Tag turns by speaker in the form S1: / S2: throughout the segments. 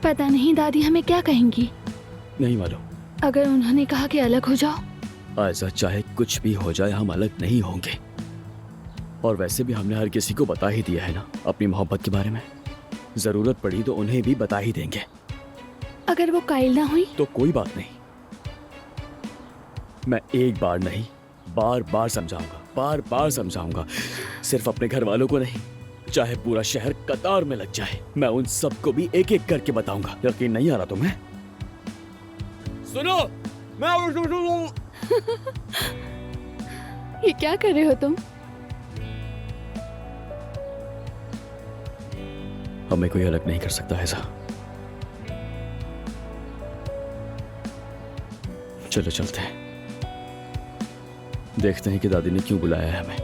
S1: पता नहीं दादी हमें क्या कहेंगी।
S2: नहीं मालूम।
S1: अगर उन्होंने कहा कि अलग हो जाओ।
S2: ऐसा चाहे कुछ भी हो जाए हम अलग नहीं होंगे। और वैसे भी हमने हर किसी को बता ही दिया है ना अपनी मोहब्बत के बारे में। जरूरत पड़ी तो उन्हें भी बता ही देंगे।
S1: अगर वो कायल ना हुई
S2: तो कोई बात नहीं। मैं एक बार नहीं बार बार समझाऊंगा, बार बार समझाऊंगा। सिर्फ अपने घर वालों को नहीं, चाहे पूरा शहर कतार में लग जाए, मैं उन सबको भी एक एक करके बताऊंगा। यकीन नहीं आ रहा तुम्हें? सुनो, मैं
S1: ये क्या कर रहे हो तुम?
S2: हमें कोई अलग नहीं कर सकता ऐसा। चलो चलते हैं, देखते हैं कि दादी ने क्यों बुलाया है हमें।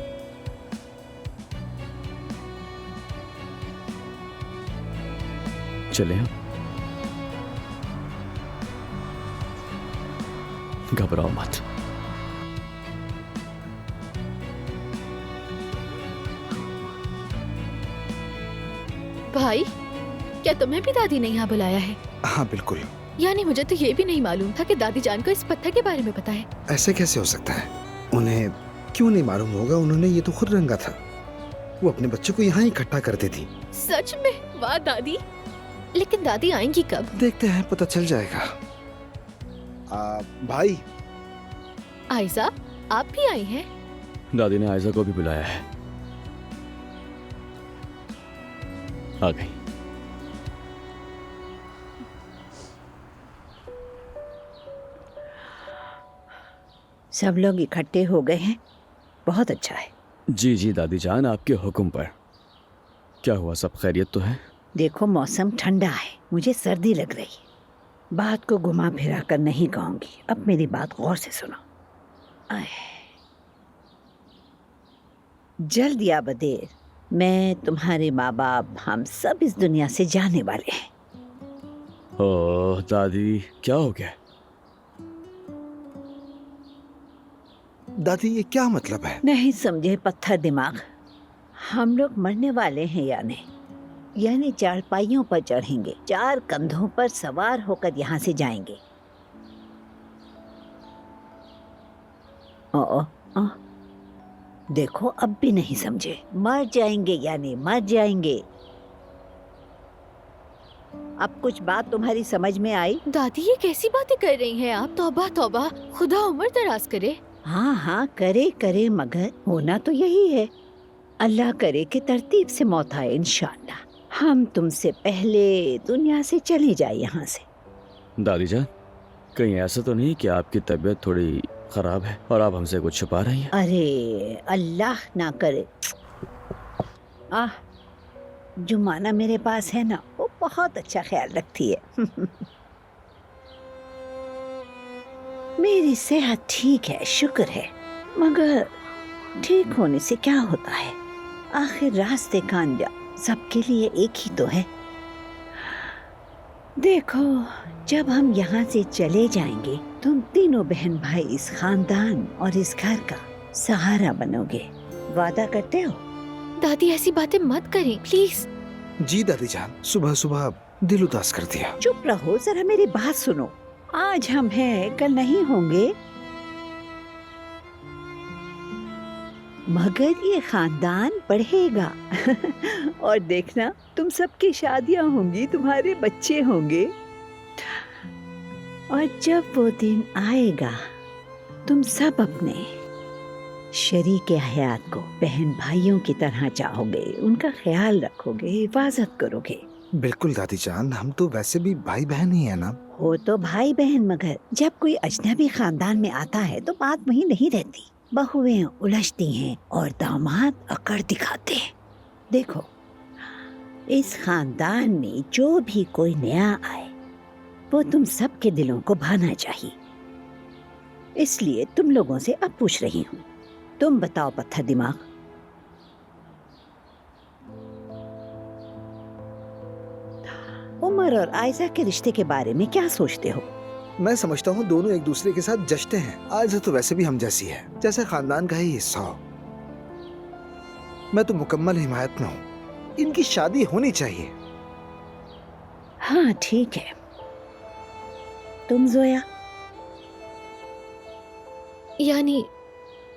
S2: चले हम। घबराओ मत।
S1: भाई, क्या तुम्हें भी दादी ने यहाँ बुलाया है?
S3: हाँ बिल्कुल।
S1: यानी मुझे तो ये भी नहीं मालूम था कि दादी जान को इस पत्थर के बारे में पता है।
S3: ऐसे कैसे हो सकता है? उन्हें क्यों नहीं मालूम होगा? उन्होंने ये तो खुद रंगा था। वो अपने बच्चों को यहाँ इकट्ठा करती थी।
S1: सच में? वाह दादी। लेकिन दादी आएंगी कब?
S3: देखते हैं, पता चल जाएगा। भाई।
S1: आयशा, आप भी आई हैं?
S2: दादी ने आयशा को भी बुलाया है। आ गई।
S4: सब लोग इकट्ठे हो गए हैं, बहुत अच्छा है।
S2: जी जी दादी जान, आपके हुक्म पर। क्या हुआ, सब खैरियत तो है?
S4: देखो मौसम ठंडा है, मुझे सर्दी लग रही है। बात को घुमा फिरा कर नहीं कहूंगी, अब मेरी बात गौर से सुनो। आए। जल्द या बदेर मैं, तुम्हारे माँ बाप, हम सब इस दुनिया से जाने वाले हैं।
S2: ओह दादी, क्या हो गया?
S3: दादी ये क्या मतलब है?
S4: नहीं समझे पत्थर दिमाग। हम लोग मरने वाले हैं यानी चारपाइयों पर चढ़ेंगे, 4 कंधों पर सवार होकर यहाँ से जाएंगे। ओ, देखो अब भी नहीं समझे। मर जाएंगे यानी मर जाएंगे। अब कुछ बात तुम्हारी समझ में आई?
S1: दादी ये कैसी बातें कर रही हैं आप? तौबा तौबा, खुदा उम्र दराज करे।
S4: हाँ हाँ, करे मगर होना तो यही है। अल्लाह करे कि तरतीब से मौत आए इंशाअल्लाह। हम तुमसे पहले दुनिया से चले जाए यहाँ से।
S2: दादी जान, कहीं ऐसा तो नहीं कि आपकी तबीयत थोड़ी खराब है और आप हमसे कुछ छुपा रही हैं?
S4: अरे अल्लाह ना करे। जुमाना मेरे पास है ना, वो बहुत अच्छा ख्याल रखती है। मेरी सेहत ठीक है, शुक्र है। मगर ठीक होने से क्या होता है? आखिर रास्ते का अंजाम सबके लिए एक ही तो है। देखो, जब हम यहाँ से चले जाएंगे, तुम तीनों बहन भाई इस खानदान और इस घर का सहारा बनोगे। वादा करते हो?
S1: दादी ऐसी बातें मत करें प्लीज।
S3: जी दादी जान, सुबह सुबह दिल उदास कर दिया।
S4: चुप रहो, जरा मेरी बात सुनो। आज हम हैं, कल नहीं होंगे, मगर ये खानदान बढ़ेगा। और देखना, तुम सबकी शादियां होंगी, तुम्हारे बच्चे होंगे। और जब वो दिन आएगा, तुम सब अपने शरीके हयात को बहन भाइयों की तरह चाहोगे, उनका ख्याल रखोगे, हिफाजत करोगे।
S3: बिल्कुल दादी जान, हम तो वैसे भी भाई बहन ही है ना।
S4: हो तो भाई बहन, मगर जब कोई अजनबी खानदान में आता है तो बात वहीं नहीं रहती। बहुएं उलझती हैं और दामाद अकड़ दिखाते हैं। देखो, इस खानदान में जो भी कोई नया आए, वो तुम सबके दिलों को भाना चाहिए। इसलिए तुम लोगों से अब पूछ रही हूँ, तुम बताओ पत्थर दिमाग, उमर और आयशा के रिश्ते के बारे में क्या सोचते हो?
S3: मैं समझता हूँ दोनों एक दूसरे के साथ जचते हैं। आयशा तो वैसे भी हम जैसी है, जैसे खानदान का ही हिस्सा हो। मैं तो मुकम्मल हिमायत में हूँ, इनकी शादी होनी चाहिए।
S4: हाँ ठीक है। तुम जोया?
S1: यानी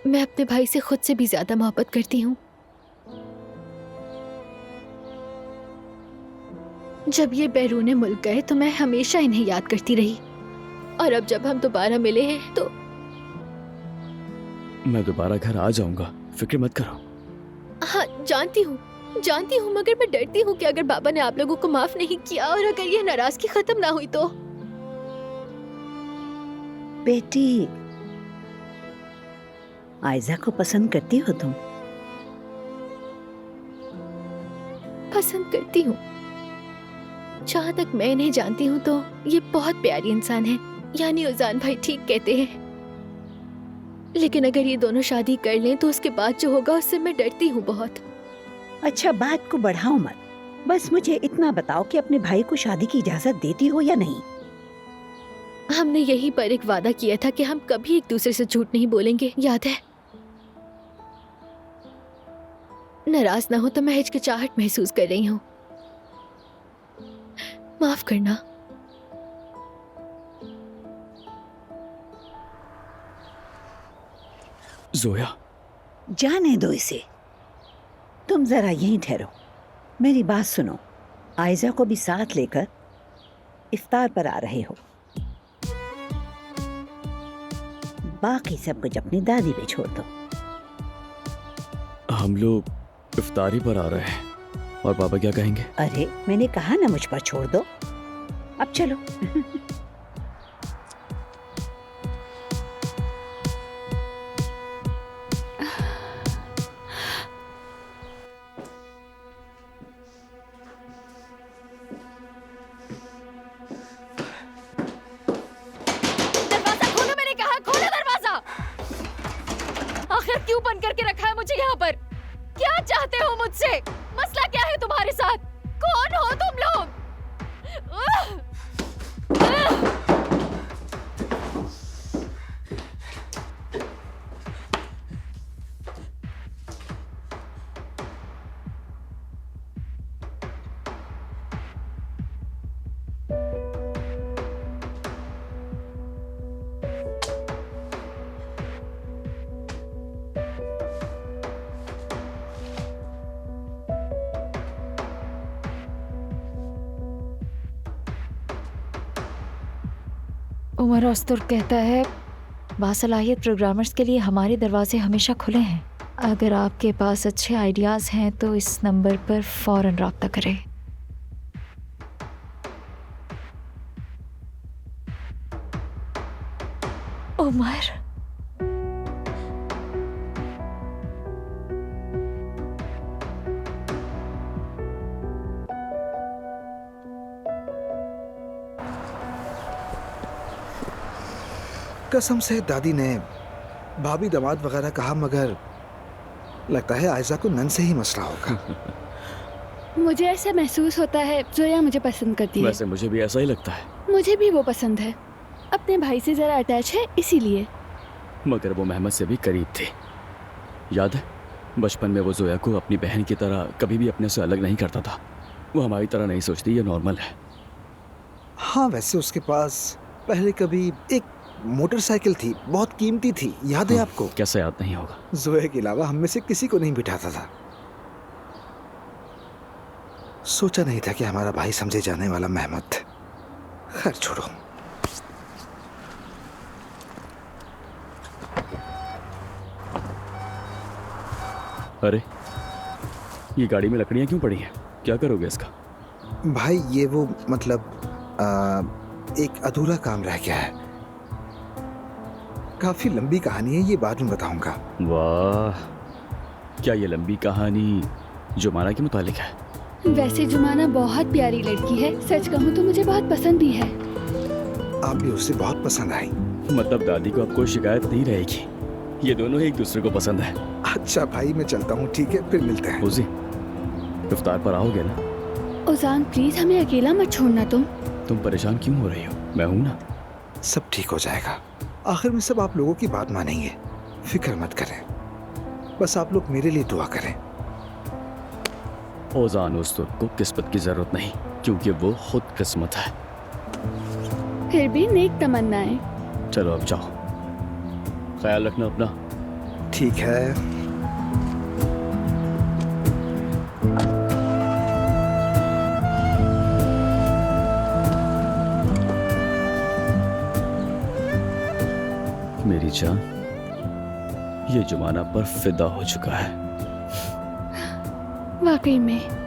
S1: मैं अपने भाई से खुद से भी ज्यादा मोहब्बत करती हूँ। जब ये बैरूने मुल्क गए तो मैं हमेशा इन्हें याद करती रही, और अब जब हम दोबारा मिले हैं तो
S2: मैं दोबारा घर आ जाऊंगा, फिक्र मत करो।
S1: हाँ जानती हूँ, मगर मैं डरती हूँ कि अगर बाबा ने आप लोगों को माफ नहीं किया और अगर ये नाराजगी खत्म ना हुई तो।
S4: बेटी, आयजा को पसंद करती हो तुम?
S1: पसंद करती हूँ। जहाँ तक मैं इन्हें जानती हूँ तो ये बहुत प्यारी इंसान है, यानी उजान भाई ठीक कहते हैं। लेकिन अगर ये दोनों शादी कर लें तो उसके बाद जो होगा उससे मैं डरती हूँ बहुत।
S4: अच्छा, बात को बढ़ाओ मत, बस मुझे इतना बताओ कि अपने भाई को शादी की इजाजत देती हो या नहीं?
S1: हमने यहीं पर एक वादा किया था कि हम कभी एक दूसरे से झूठ नहीं बोलेंगे, याद है? नाराज ना हो तो मैं हिचकिचाहट महसूस कर रही हूँ, माफ करना।
S2: जोया,
S4: जाने दो इसे, तुम जरा यहीं ठहरो। मेरी बात सुनो, आयजा को भी साथ लेकर इफ्तार पर आ रहे हो। बाकी सब कुछ अपनी दादी पे छोड़ दो।
S2: हम लोग इफ्तारी पर आ रहे हैं और पापा क्या कहेंगे?
S4: अरे मैंने कहा ना मुझ पर छोड़ दो, अब चलो।
S1: दरवाजा खोलो, मैंने कहा खोलो दरवाजा। आखिर क्यों बंद करके रखा है मुझे यहाँ पर? क्या चाहते हो मुझसे? मसला क्या है तुम्हारे साथ? कौन हो तुम लोग?
S5: उमर अस्तुर कहता है बासलाहियत प्रोग्रामर्स के लिए हमारे दरवाजे हमेशा खुले हैं। अगर आपके पास अच्छे आइडियाज़ हैं तो इस नंबर पर फ़ौरन रब्ता करें। उमर,
S3: कसम से दादी ने भाभी दामाद वगैरह कहा, मगर लगता है आयजा को नन से ही मसला होगा।
S6: मुझे ऐसा महसूस होता है जोया मुझे पसंद करती है।
S2: वैसे मुझे भी ऐसा ही लगता है।
S6: मुझे भी वो पसंद है, अपने भाई से जरा अटैच है इसीलिए।
S2: मगर वो मोहम्मद से भी करीब थे। याद है बचपन में वो जोया को अपनी बहन की तरह कभी भी अपने से अलग नहीं करता था। वो हमारी तरह नहीं सोचती, ये नॉर्मल है।
S3: हाँ, वैसे उसके पास पहले कभी एक मोटरसाइकिल थी, बहुत कीमती थी, याद है आपको?
S2: कैसे याद नहीं होगा?
S3: जोया के अलावा हम में से किसी को नहीं बिठाता था। सोचा नहीं था कि हमारा भाई समझे जाने वाला महमूद। खैर छोड़ो।
S2: अरे ये गाड़ी में लकड़ियां क्यों पड़ी हैं? क्या करोगे इसका?
S3: भाई ये वो मतलब एक अधूरा काम रह गया है। काफी लंबी कहानी है, ये बाद में बताऊंगा।
S2: वाह, क्या ये लंबी कहानी जुमाना के मुतालिक है?
S6: वैसे जुमाना बहुत प्यारी लड़की है, सच कहूँ तो मुझे बहुत पसंद भी है।
S3: आप भी उसे बहुत पसंद आई।
S2: मतलब दादी को अब कोई शिकायत नहीं रहेगी, ये दोनों एक दूसरे को पसंद है।
S3: अच्छा भाई, मैं चलता हूँ, ठीक है, फिर मिलते हैं।
S2: उसी इफ्तार पर आओगे ना?
S6: उजान प्लीज हमें अकेला मत छोड़ना।
S2: तुम परेशान क्यों हो रही हो? मैं हूं ना।
S3: सब ठीक हो जाएगा, आखिर में सब आप लोगों की बात मानेंगे। फिक्र मत करें, बस आप लोग मेरे लिए दुआ करें।
S2: ओजान उस्तुर को किस्मत की जरूरत नहीं, क्योंकि वो खुद किस्मत है।
S6: फिर भी नेक तमन्नाएं।
S2: चलो अब जाओ, ख्याल रखना अपना।
S3: ठीक है।
S2: मेरी जान, ये जुमाना पर फिदा हो चुका है।
S6: वाकई में।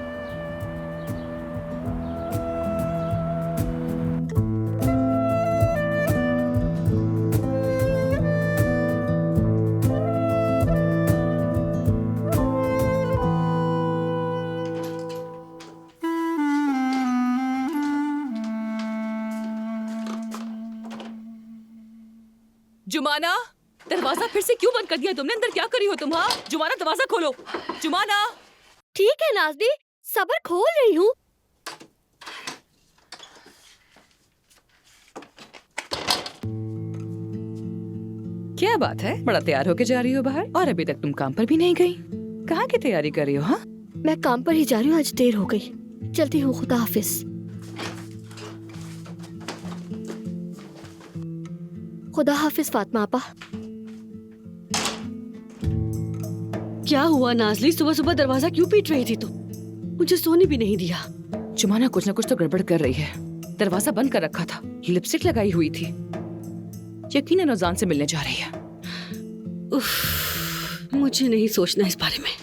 S7: जुमाना, दरवाजा फिर से क्यों बंद कर दिया तुमने? अंदर क्या करी हो तुम? हाँ जुमाना, दरवाजा खोलो। जुमाना।
S1: ठीक है नाज़ली, सब्र खोल रही हूँ।
S7: क्या बात है, बड़ा तैयार होके जा रही हो बाहर, और अभी तक तुम काम पर भी नहीं गई। कहाँ की तैयारी कर रही हो? हाँ
S1: मैं काम पर ही जा रही हूँ, आज देर हो गई। चलती हूँ, खुदा हाफिज। खुदा हाफिज फातिमा आपा।
S8: क्या हुआ नाज़ली, सुबह सुबह दरवाजा क्यों पीट रही थी तुम? मुझे सोने भी नहीं दिया।
S7: जुमाना कुछ ना कुछ तो गड़बड़ कर रही है। दरवाजा बंद कर रखा था, लिपस्टिक लगाई हुई थी, यकीनन औजान से मिलने जा रही है।
S8: उफ, मुझे नहीं सोचना इस बारे में।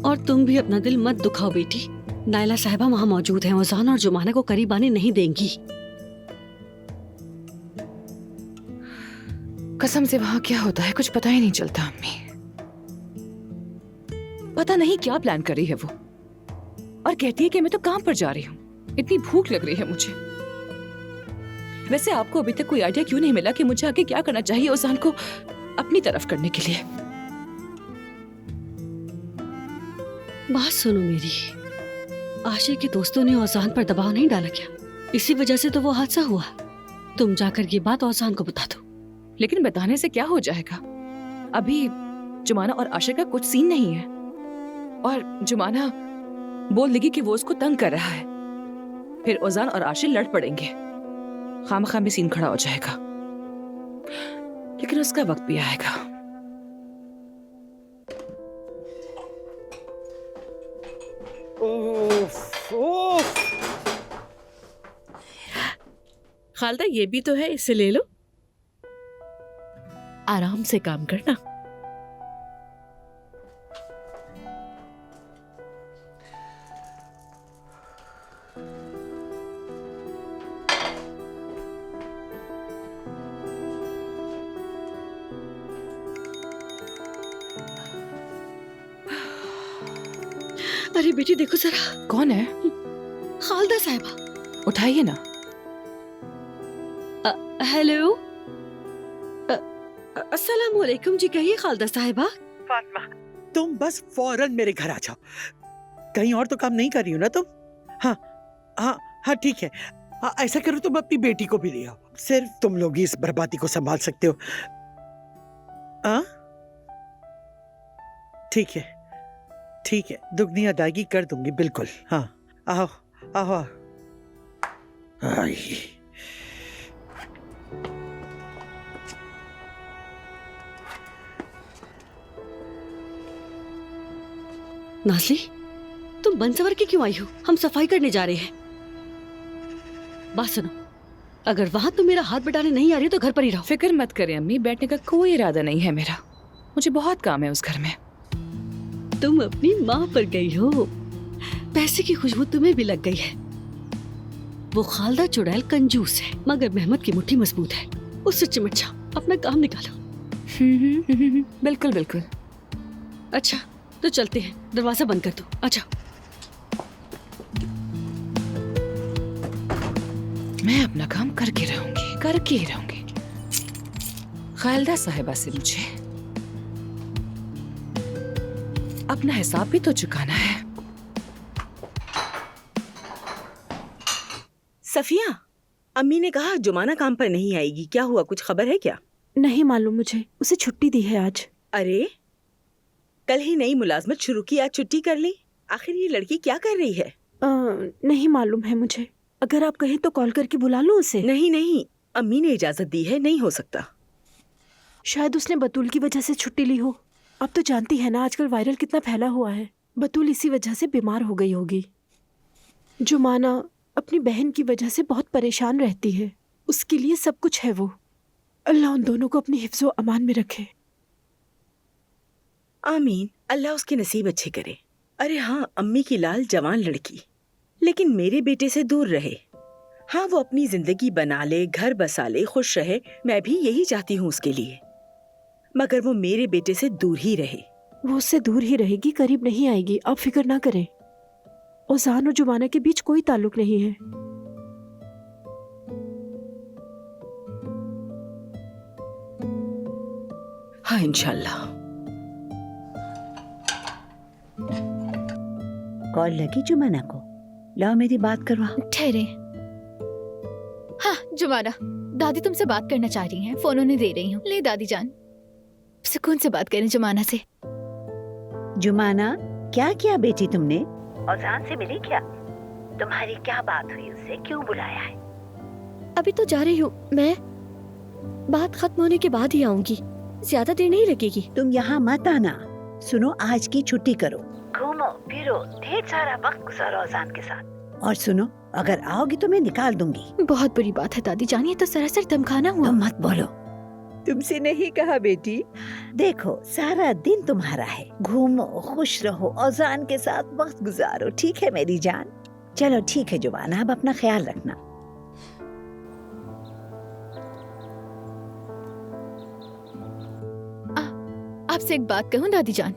S8: और तुम भी अपना दिल मत दुखाओ बेटी। नायला साहिबा वहाँ मौजूद हैं, औजान और जुमाना को करीब आने नहीं देंगी।
S7: कसम से वहाँ क्या होता है कुछ पता ही नहीं चलता अम्मी। पता नहीं क्या प्लान कर रही है वो, और कहती है कि मैं तो काम पर जा रही हूँ, इतनी भूख लग रही है मुझे। वैसे आपको अभी तक कोई आइडिया क्यों नहीं मिला कि मुझे आगे क्या करना चाहिए औजान को अपनी तरफ करने के लिए?
S8: बात सुनो मेरी, आशे के दोस्तों ने औजान पर दबाव नहीं डाला क्या? इसी वजह से तो वो हादसा हुआ। तुम जाकर ये बात औजान को बता दो।
S7: लेकिन बताने से क्या हो जाएगा? अभी जुमाना और आशा का कुछ सीन नहीं है, और जुमाना बोल देगी कि वो उसको तंग कर रहा है, फिर औजान और आशिर लड़ पड़ेंगे, खामखा में सीन खड़ा हो जाएगा। लेकिन उसका वक्त भी आएगा।
S9: खालदा ये भी तो है, इसे ले लो, आराम से काम करना।
S8: अरे बेटी देखो जरा।
S7: कौन है?
S8: खालदा साहिबा।
S7: उठाइए ना।
S8: हेलो, अस्सलाम वालेकुम जी। कहिए खालदा साहिबा।
S10: फातिमा, तुम बस फौरन मेरे घर आ जाओ। कहीं और तो काम नहीं कर रही हो ना तुम? हाँ हाँ हाँ ठीक है। ऐसा करो, तुम अपनी बेटी को भी ले आओ। सिर्फ तुम लोग ही इस बर्बादी को संभाल सकते हो। हाँ ठीक है, ठीक है, दुगनी अदायगी कर दूंगी, बिल्कुल। हाँ आओ आओ आओ। आई।
S8: नाज़ली, तुम बंसवर के क्यों आई हो? हम सफाई करने जा रहे हैं। बात सुनो, अगर वहां तुम मेरा हाथ बटाने नहीं आ रही तो घर पर ही रहो।
S7: फिक्र मत करें अम्मी, बैठने का कोई इरादा नहीं है मेरा। मुझे बहुत काम है उस घर में।
S8: तुम अपनी माँ पर गई हो, पैसे की खुशबू तुम्हें भी लग गई है। वो खालदा चुड़ैल कंजूस है, मगर मेहमद की मुट्ठी मजबूत है। उससे चिमट जाओ, अपना काम निकालो।
S7: बिल्कुल बिल्कुल।
S8: अच्छा तो चलते हैं, दरवाजा बंद कर दो। अच्छा।
S7: मैं अपना काम करके रहूंगी। खालदा साहिबा से मुझे अपना हिसाब भी तो चुकाना है।
S9: सफिया, अम्मी ने कहा जुमाना काम पर नहीं आएगी, क्या हुआ, कुछ खबर है क्या?
S11: नहीं मालूम मुझे, उसे छुट्टी दी है आज।
S9: अरे कल ही नई मुलाजमत शुरू की, आज छुट्टी कर ली? आखिर ये लड़की क्या कर रही है?
S11: नहीं मालूम है मुझे। अगर आप कहें तो कॉल करके बुला लूं उसे।
S9: नहीं नहीं, अम्मी ने इजाजत दी है, नहीं हो सकता।
S11: शायद उसने बतूल की वजह से छुट्टी ली हो। अब तो जानती है ना आजकल वायरल कितना फैला हुआ है। बतूल इसी वजह से बीमार हो गई होगी। जुमाना अपनी बहन की वजह से बहुत परेशान रहती है। उसके लिए सब कुछ है वो। अल्लाह उन दोनों को अपनी हिफ्ज़ो अमान में रखे।
S9: आमीन, अल्लाह उसके नसीब अच्छे करे। अरे हाँ, अम्मी की लाल जवान लड़की, लेकिन मेरे बेटे से दूर रहे। हाँ, वो अपनी जिंदगी बना ले, घर बसा ले, खुश रहे, मैं भी यही चाहती हूँ उसके लिए, मगर वो मेरे बेटे से दूर ही रहे।
S11: वो उससे दूर ही रहेगी, करीब नहीं आएगी, आप फिक्र ना करें। ओजान और जुमाना के बीच कोई ताल्लुक नहीं है।
S9: हाँ इंशाल्लाह।
S4: कॉल लगी जुमाना को? लाओ मेरी बात करवा।
S1: ठहरे। हाँ जुमाना, दादी तुमसे बात करना चाह रही हैं, फोन उन्हें दे रही हूँ। ले दादी जान, सुकून से बात करें जुमाना से।
S4: जुमाना, क्या किया बेटी तुमने? औजान से मिली क्या? तुम्हारी क्या बात हुई उससे? क्यों बुलाया है?
S12: अभी तो जा रही हूँ मैं, बात खत्म होने के बाद ही आऊंगी, ज्यादा देर नहीं लगेगी।
S4: तुम यहाँ मत आना। सुनो, आज की छुट्टी करो, घूमो फिरो, ढेर सारा वक्त गुजारो औजान के साथ। और सुनो, अगर आओगी तो मैं निकाल दूंगी।
S1: बहुत बुरी बात है दादी जान, ये तो सरासर धमकाना हुआ।
S4: तुम मत बोलो। तुमसे नहीं कहा बेटी। देखो, सारा दिन तुम्हारा है, घूमो, खुश रहो, औजान के साथ वक्त गुजारो, ठीक है मेरी जान? चलो ठीक है जुबाना, अब अपना ख्याल रखना।
S1: आपसे एक बात कहूँ दादी जान,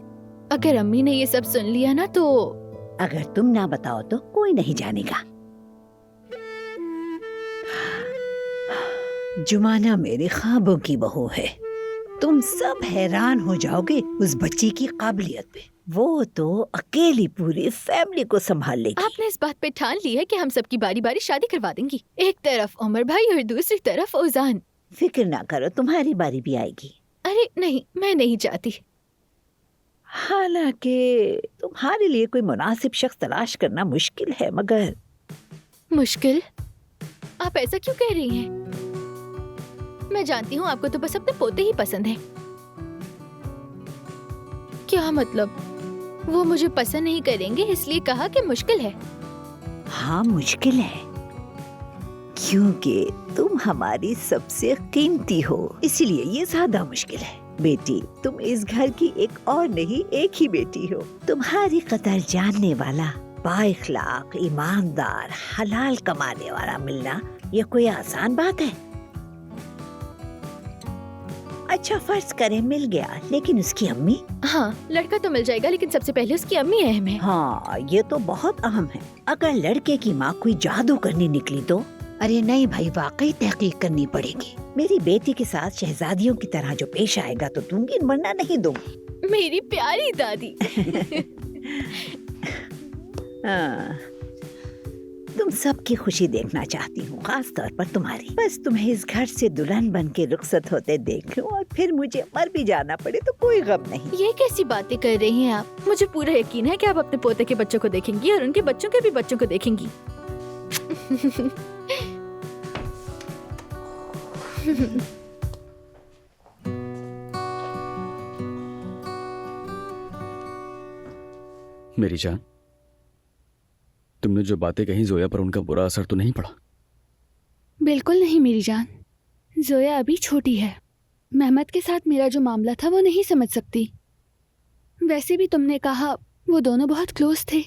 S1: अगर अम्मी ने ये सब सुन लिया ना तो।
S4: अगर तुम ना बताओ तो कोई नहीं जानेगा। जुमाना मेरे ख्वाबों की बहू है। तुम सब हैरान हो जाओगे उस बच्ची की काबिलियत पे। वो तो अकेली पूरी फैमिली को संभाल लेगी।
S1: आपने इस बात पे ठान ली है कि हम सबकी बारी बारी शादी करवा देंगी। एक तरफ उमर भाई और दूसरी तरफ ओजान।
S4: फिक्र ना करो, तुम्हारी बारी भी आएगी।
S1: अरे नहीं, मैं नहीं चाहती।
S4: हालांकि तुम्हारे लिए कोई मुनासिब शख्स तलाश करना मुश्किल है, मगर।
S1: मुश्किल? आप ऐसा क्यों कह रही हैं? मैं जानती हूँ आपको तो बस अपने पोते ही पसंद है। क्या मतलब? वो मुझे पसंद नहीं करेंगे इसलिए कहा कि मुश्किल है?
S4: हाँ मुश्किल है, क्योंकि तुम हमारी सबसे कीमती हो, इसलिए ये ज्यादा मुश्किल है। बेटी, तुम इस घर की एक और नहीं, एक ही बेटी हो। तुम्हारी कदर जानने वाला, बाइखलाक, ईमानदार, हलाल कमाने वाला मिलना ये कोई आसान बात है? अच्छा फर्ज करें मिल गया, लेकिन उसकी अम्मी?
S1: हाँ, लड़का तो मिल जाएगा, लेकिन सबसे पहले उसकी अम्मी अहम है।
S4: हाँ, ये तो बहुत अहम है। अगर लड़के की माँ कोई जादू करने निकली तो? अरे नहीं भाई, वाकई तहकीक करनी पड़ेगी। मेरी बेटी के साथ शहजादियों की तरह जो पेश आएगा तो दूंगी, वरना नहीं दूंगी।
S1: मेरी प्यारी दादी।
S4: हाँ, तुम सबकी खुशी देखना चाहती हूँ, खास तौर पर तुम्हारी। बस तुम्हें इस घर से दुल्हन बन के रुखसत होते देख लूं और फिर मुझे मर भी जाना पड़े तो कोई गम नहीं।
S1: ये कैसी बातें कर रही हैं आप? मुझे पूरा यकीन है कि आप अपने पोते के बच्चों को देखेंगी और उनके बच्चों के भी बच्चों को देखेंगी।
S2: मेरी जान, तुमने जो बातें कही जोया पर उनका बुरा असर तो नहीं पड़ा?
S6: बिल्कुल नहीं मेरी जान, जोया अभी छोटी है। मेहमद के साथ मेरा जो मामला था वो नहीं समझ सकती। वैसे भी तुमने कहा वो दोनों बहुत क्लोज थे।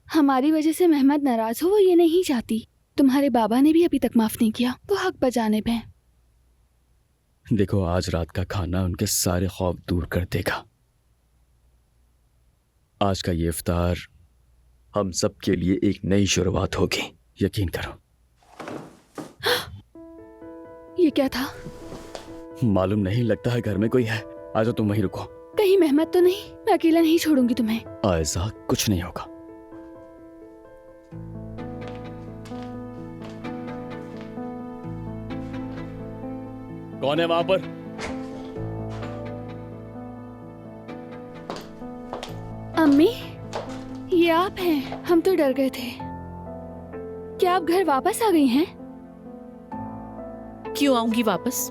S6: हमारी वजह से मेहमद नाराज हो वो ये नहीं चाहती। तुम्हारे बाबा ने भी अभी तक माफ नहीं किया, वो हक बजानिब है।
S2: देखो, आज रात का खाना उनके सारे खौफ दूर कर देगा। आज का ये इफ्तार हम सब के लिए एक नई शुरुआत होगी, यकीन करो।
S6: ये क्या था?
S2: मालूम नहीं, लगता है घर में कोई है। आ जाओ, तुम वहीं रुको।
S6: कहीं मेहमद तो नहीं? मैं अकेला नहीं छोड़ूंगी तुम्हें।
S2: आयजा, कुछ नहीं होगा। कौन है वहां पर?
S6: अम्मी, आप हैं। हम तो डर गए थे। क्या आप घर वापस आ गई हैं?
S13: क्यों आऊंगी वापस?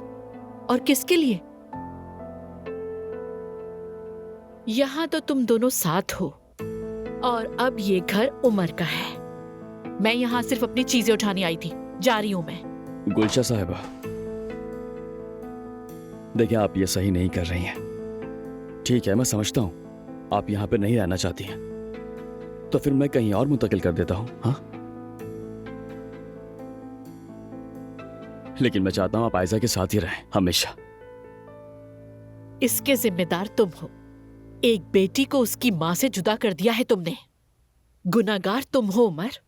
S13: और किसके लिए? यहाँ तो तुम दोनों साथ हो और अब ये घर उमर का है। मैं यहाँ सिर्फ अपनी चीजें उठाने आई थी। जा रही हूँ मैं।
S2: गुलशा साहिबा, देखिए आप ये सही नहीं कर रही हैं। ठीक है, मैं समझता हूँ आप यहाँ पे नहीं रहना चाहती हैं, तो फिर मैं कहीं और मुंतकिल कर देता हूँ। हाँ, लेकिन मैं चाहता हूँ आप आयजा के साथ ही रहें हमेशा।
S13: इसके जिम्मेदार तुम हो। एक बेटी को उसकी माँ से जुदा कर दिया है तुमने। गुनाहगार तुम हो उमर।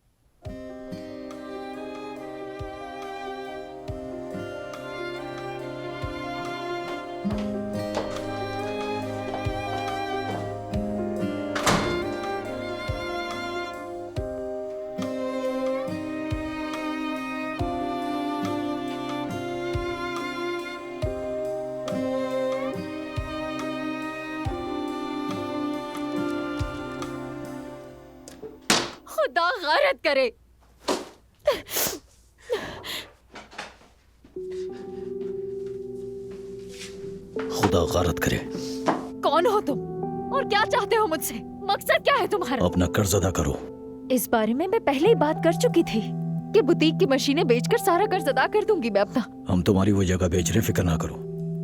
S5: खुदा गैरत करे।
S14: खुदा गैरत करे।
S5: कौन हो तुम और क्या चाहते हो मुझसे? मकसद क्या है तुम्हारा?
S14: अपना कर्ज अदा करो।
S5: इस बारे में मैं पहले ही बात कर चुकी थी कि बुटीक की मशीनें बेचकर सारा कर्ज अदा कर दूंगी मैं अपना।
S14: हम तुम्हारी वो जगह बेच रहे, फिक्र ना करो,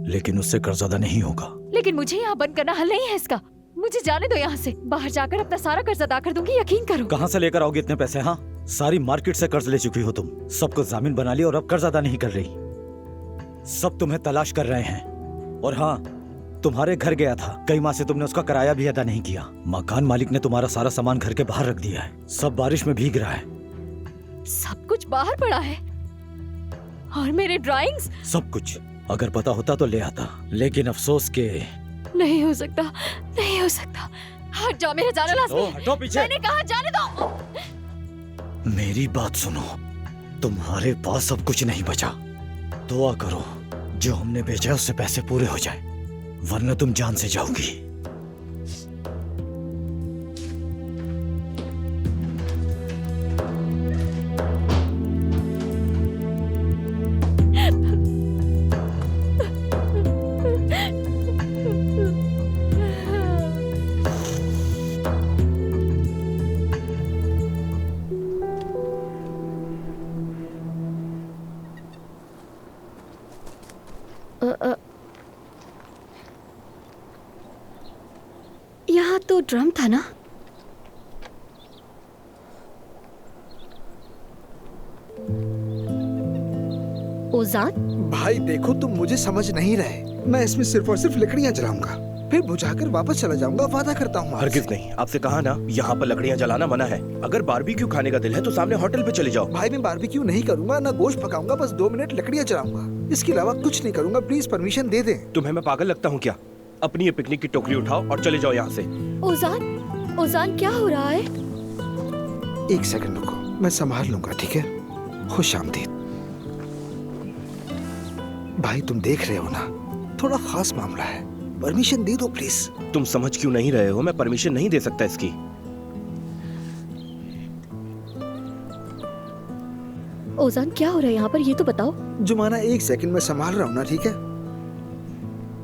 S14: लेकिन उससे कर्ज अदा नहीं होगा।
S5: लेकिन मुझे यहाँ बंद करना हल नहीं है इसका। मुझे जाने दो यहाँ से। बाहर जाकर अपना सारा कर्ज अदा कर दूंगी, यकीन करो।
S14: कहाँ से लेकर आओगे इतने पैसे? हाँ, सारी मार्केट से कर्ज ले चुकी हो तुम, सबको जामीन बना लिया और अब कर्ज अदा नहीं कर रही। सब तुम्हें तलाश कर रहे हैं। और हाँ, तुम्हारे घर गया था, कई माह से तुमने उसका किराया भी अदा नहीं किया। मकान मालिक ने तुम्हारा सारा सामान घर के बाहर रख दिया है, सब बारिश में भीग रहा है।
S5: सब कुछ बाहर पड़ा है और मेरे ड्राइंग्स?
S14: सब कुछ। अगर पता होता तो ले आता, लेकिन अफसोस के
S5: नहीं हो सकता, नहीं हो सकता। हट जाओ, मेरे जाने लाज़मी है।
S14: हटो पीछे।
S5: मैंने कहा जाने दो।
S14: मेरी बात सुनो, तुम्हारे पास अब कुछ नहीं बचा। दुआ करो जो हमने बेचा उससे पैसे पूरे हो जाए, वरना तुम जान से जाओगी।
S12: यहाँ तो ड्रम था ना? ओजान,
S3: भाई देखो, तुम मुझे समझ नहीं रहे। मैं इसमें सिर्फ और सिर्फ लकड़ियाँ जलाऊंगा, फिर बुझाकर वापस चला जाऊंगा, वादा करता हूँ।
S15: हरगिज नहीं, आपसे कहा ना यहाँ पर लकड़ियाँ जलाना मना है। अगर बारबेक्यू खाने का दिल है तो सामने होटल पे चले जाओ।
S3: भाई मैं बारबेक्यू नहीं करूंगा, ना गोश्त पकाऊंगा, बस 2 मिनट लकड़ियाँ जलाऊंगा, इसके अलावा कुछ नहीं करूंगा। प्लीज परमिशन दे दे।
S15: तुम्हें मैं पागल लगता हूँ क्या? अपनी ये पिकनिक की टोकरी उठाओ और चले जाओ यहाँ से।
S12: ओजान, ओजान क्या हो रहा है?
S3: 1 सेकंड रुको, मैं संभाल लूंगा, ठीक है? खुश आमदीद। भाई तुम देख रहे हो ना, थोड़ा खास मामला है, परमिशन दे दो प्लीज।
S15: तुम समझ क्यों नहीं रहे हो? मैं परमिशन नहीं दे सकता इसकी।
S12: ओजान क्या हो रहा है यहाँ पर, ये तो बताओ।
S3: जुमाना 1 सेकंड में संभाल रहा हूँ ना, ठीक है?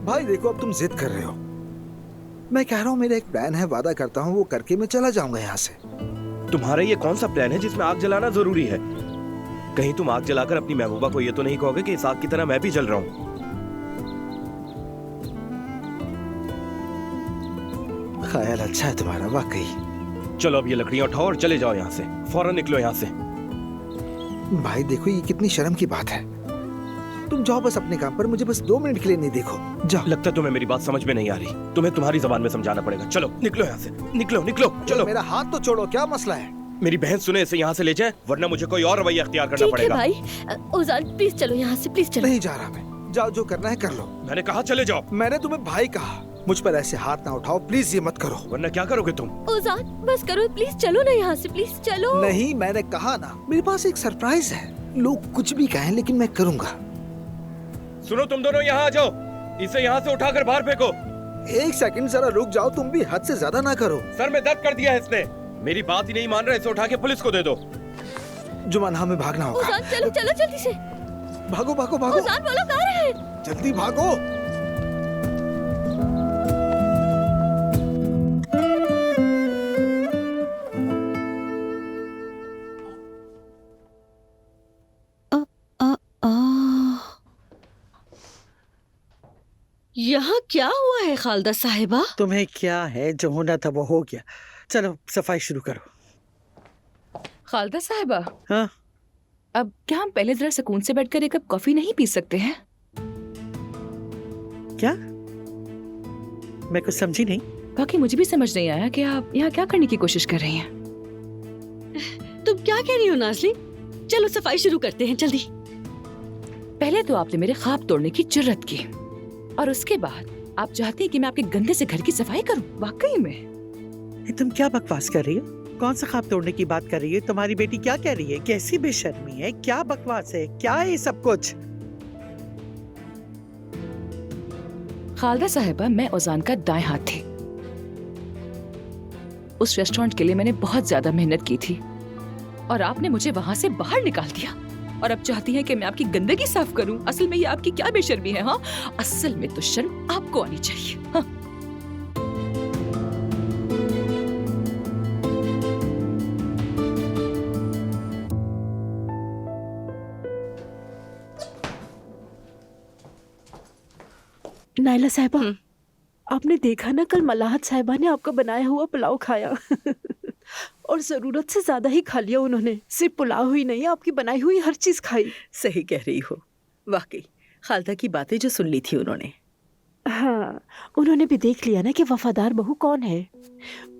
S3: भाई देखो, अब तुम जिद कर रहे हो। मैं कह रहा हूँ मेरा एक प्लान है, वादा करता हूँ वो करके मैं चला जाऊंगा यहाँ से।
S15: तुम्हारा ये कौन सा प्लान है जिसमें आग जलाना जरूरी है? कहीं तुम आग जलाकर अपनी महबूबा को ये तो नहीं कहोगे कि इस आग की तरह मैं भी जल रहा हूँ?
S3: ख्याल अच्छा है तुम्हारा, वाकई।
S15: चलो अब ये लकड़ियाँ उठाओ और चले जाओ यहाँ से, फौरन निकलो यहाँ से।
S3: भाई देखो, ये कितनी शर्म की बात है। तुम जाओ बस अपने काम पर, मुझे बस 2 मिनट के लिए नहीं देखो, जाओ।
S15: लगता है तुम्हें मेरी बात समझ में नहीं आ रही, तुम्हें तुम्हारी जबान में समझाना पड़ेगा। चलो निकलो यहाँ से, निकलो निकलो, चलो।
S3: मेरा हाथ तो छोड़ो, क्या मसला है?
S15: मेरी बहन सुने, इसे यहाँ से ले जाए, वरना मुझे कोई और रवैया अख्तियार करना पड़ेगा।
S12: ठीक है भाई, ओजान प्लीज चलो यहाँ से, प्लीज चलो।
S3: नहीं जा रहा मैं, जाओ जो करना है कर लो।
S15: मैंने कहा चले जाओ।
S3: मैंने तुम्हें भाई कहा, मुझ पर ऐसे हाथ ना उठाओ प्लीज, ये मत करो।
S15: वरना क्या करोगे तुम?
S12: ओजान बस करो, प्लीज चलो ना यहाँ से, प्लीज चलो।
S3: नहीं, मैंने कहा ना, मेरे पास एक सरप्राइज है। लोग कुछ भी कहें लेकिन मैं करूंगा।
S15: सुनो तुम दोनों, यहाँ आ जाओ, इसे यहाँ से उठाकर बाहर फेंको।
S3: 1 सेकंड जरा रुक जाओ, तुम भी हद से ज्यादा ना करो।
S15: सर में दर्द कर दिया है इसने। मेरी बात ही नहीं मान रहे, इसे उठा के पुलिस को दे दो।
S3: जुमाना, हमें भागना होगा।
S12: उजान चलो चलो जल्दी से।
S3: भागो भागो भागो।
S12: उजान बोलो कहाँ रहे?
S3: जल्दी भागो।
S8: यहाँ क्या हुआ है खालदा साहिबा?
S10: तुम्हें क्या है, जो होना था वो हो गया। चलो सफाई शुरू करो।
S7: खालदा साहिबा,
S10: हाँ?
S7: अब क्या हम पहले जरा सुकून से बैठकर एक कप कॉफी नहीं पी सकते हैं?
S10: क्या? मैं कुछ समझी नहीं।
S7: बाकी मुझे भी समझ नहीं आया कि आप यहाँ क्या करने की कोशिश कर रही हैं।
S8: तुम क्या कह रही हो नाज़ली? चलो सफाई शुरू करते हैं, जल्दी।
S7: पहले तो आपने मेरे ख्वाब तोड़ने की जुर्रत की और उसके बाद आप चाहते हैं कि मैं आपके गंदे से घर की सफाई करूं? वाकई में
S10: तुम क्या बकवास कर रही हो? कौन सा ख्वाब तोड़ने की बात कर रही है? तुम्हारी बेटी क्या कह रही है? कैसी बेशर्मी है, क्या बकवास है, क्या है ये सब कुछ?
S7: खालदा साहिबा, मैं ओजान का दाएं हाथ थी। उस रेस्टोरेंट के लिए मैंने बहुत ज्यादा मेहनत की थी और आपने मुझे वहां से बाहर निकाल दिया और अब चाहती हैं कि मैं आपकी गंदगी साफ करूं। असल में ये आपकी क्या बेशर्मी है? हाँ, असल में तो शर्म आपको आनी चाहिए। हाँ।
S11: नाइला साहिबा, आपने देखा ना, कल मलाहत साहिबा ने आपका बनाया हुआ पुलाव खाया और जरूरत से ज्यादा ही खा लिया उन्होंने। सिर्फ पुलाव ही नहीं, आपकी बनाई हुई हर चीज खाई।
S9: सही कह रही हो, वाकई खालदा की बातें जो सुन ली थी उन्होंने।
S11: हाँ, उन्होंने भी देख लिया ना कि वफादार बहू कौन है।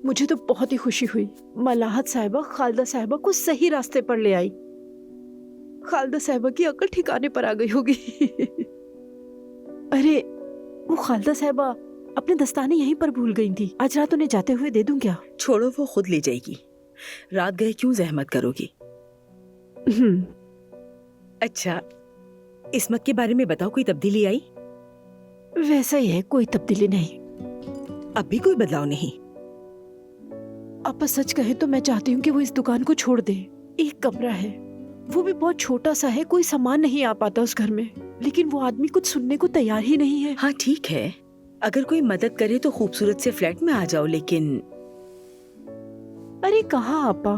S11: मुझे तो बहुत ही खुशी हुई। मलाहत साहिबा खालदा साहिबा को सही रास्ते पर ले आई। खालदा साहिबा की अकल ठिकाने पर आ गई होगी। अरे वो खालदा साहिबा अपने दस्ताने यहीं पर भूल गई थी। आज रात उन्हें जाते हुए दे दूं क्या?
S9: छोड़ो, वो खुद ले जाएगी। रात गए क्यों जहमत करोगी? अच्छा, इस्मत के बारे में बताओ, कोई तब्दीली आई?
S11: वैसा ही है, कोई तब्दीली नहीं।
S9: अब भी कोई बदलाव नहीं?
S11: आप सच कहे तो मैं चाहती हूँ कि वो इस दुकान को छोड़ दे। एक कमरा है, वो भी बहुत छोटा सा है, कोई सामान नहीं आ पाता उस घर में, लेकिन वो आदमी कुछ सुनने को तैयार ही नहीं है।
S9: हाँ ठीक है, अगर कोई मदद करे तो खूबसूरत से फ्लैट में आ जाओ, लेकिन
S11: अरे कहाँ आपा,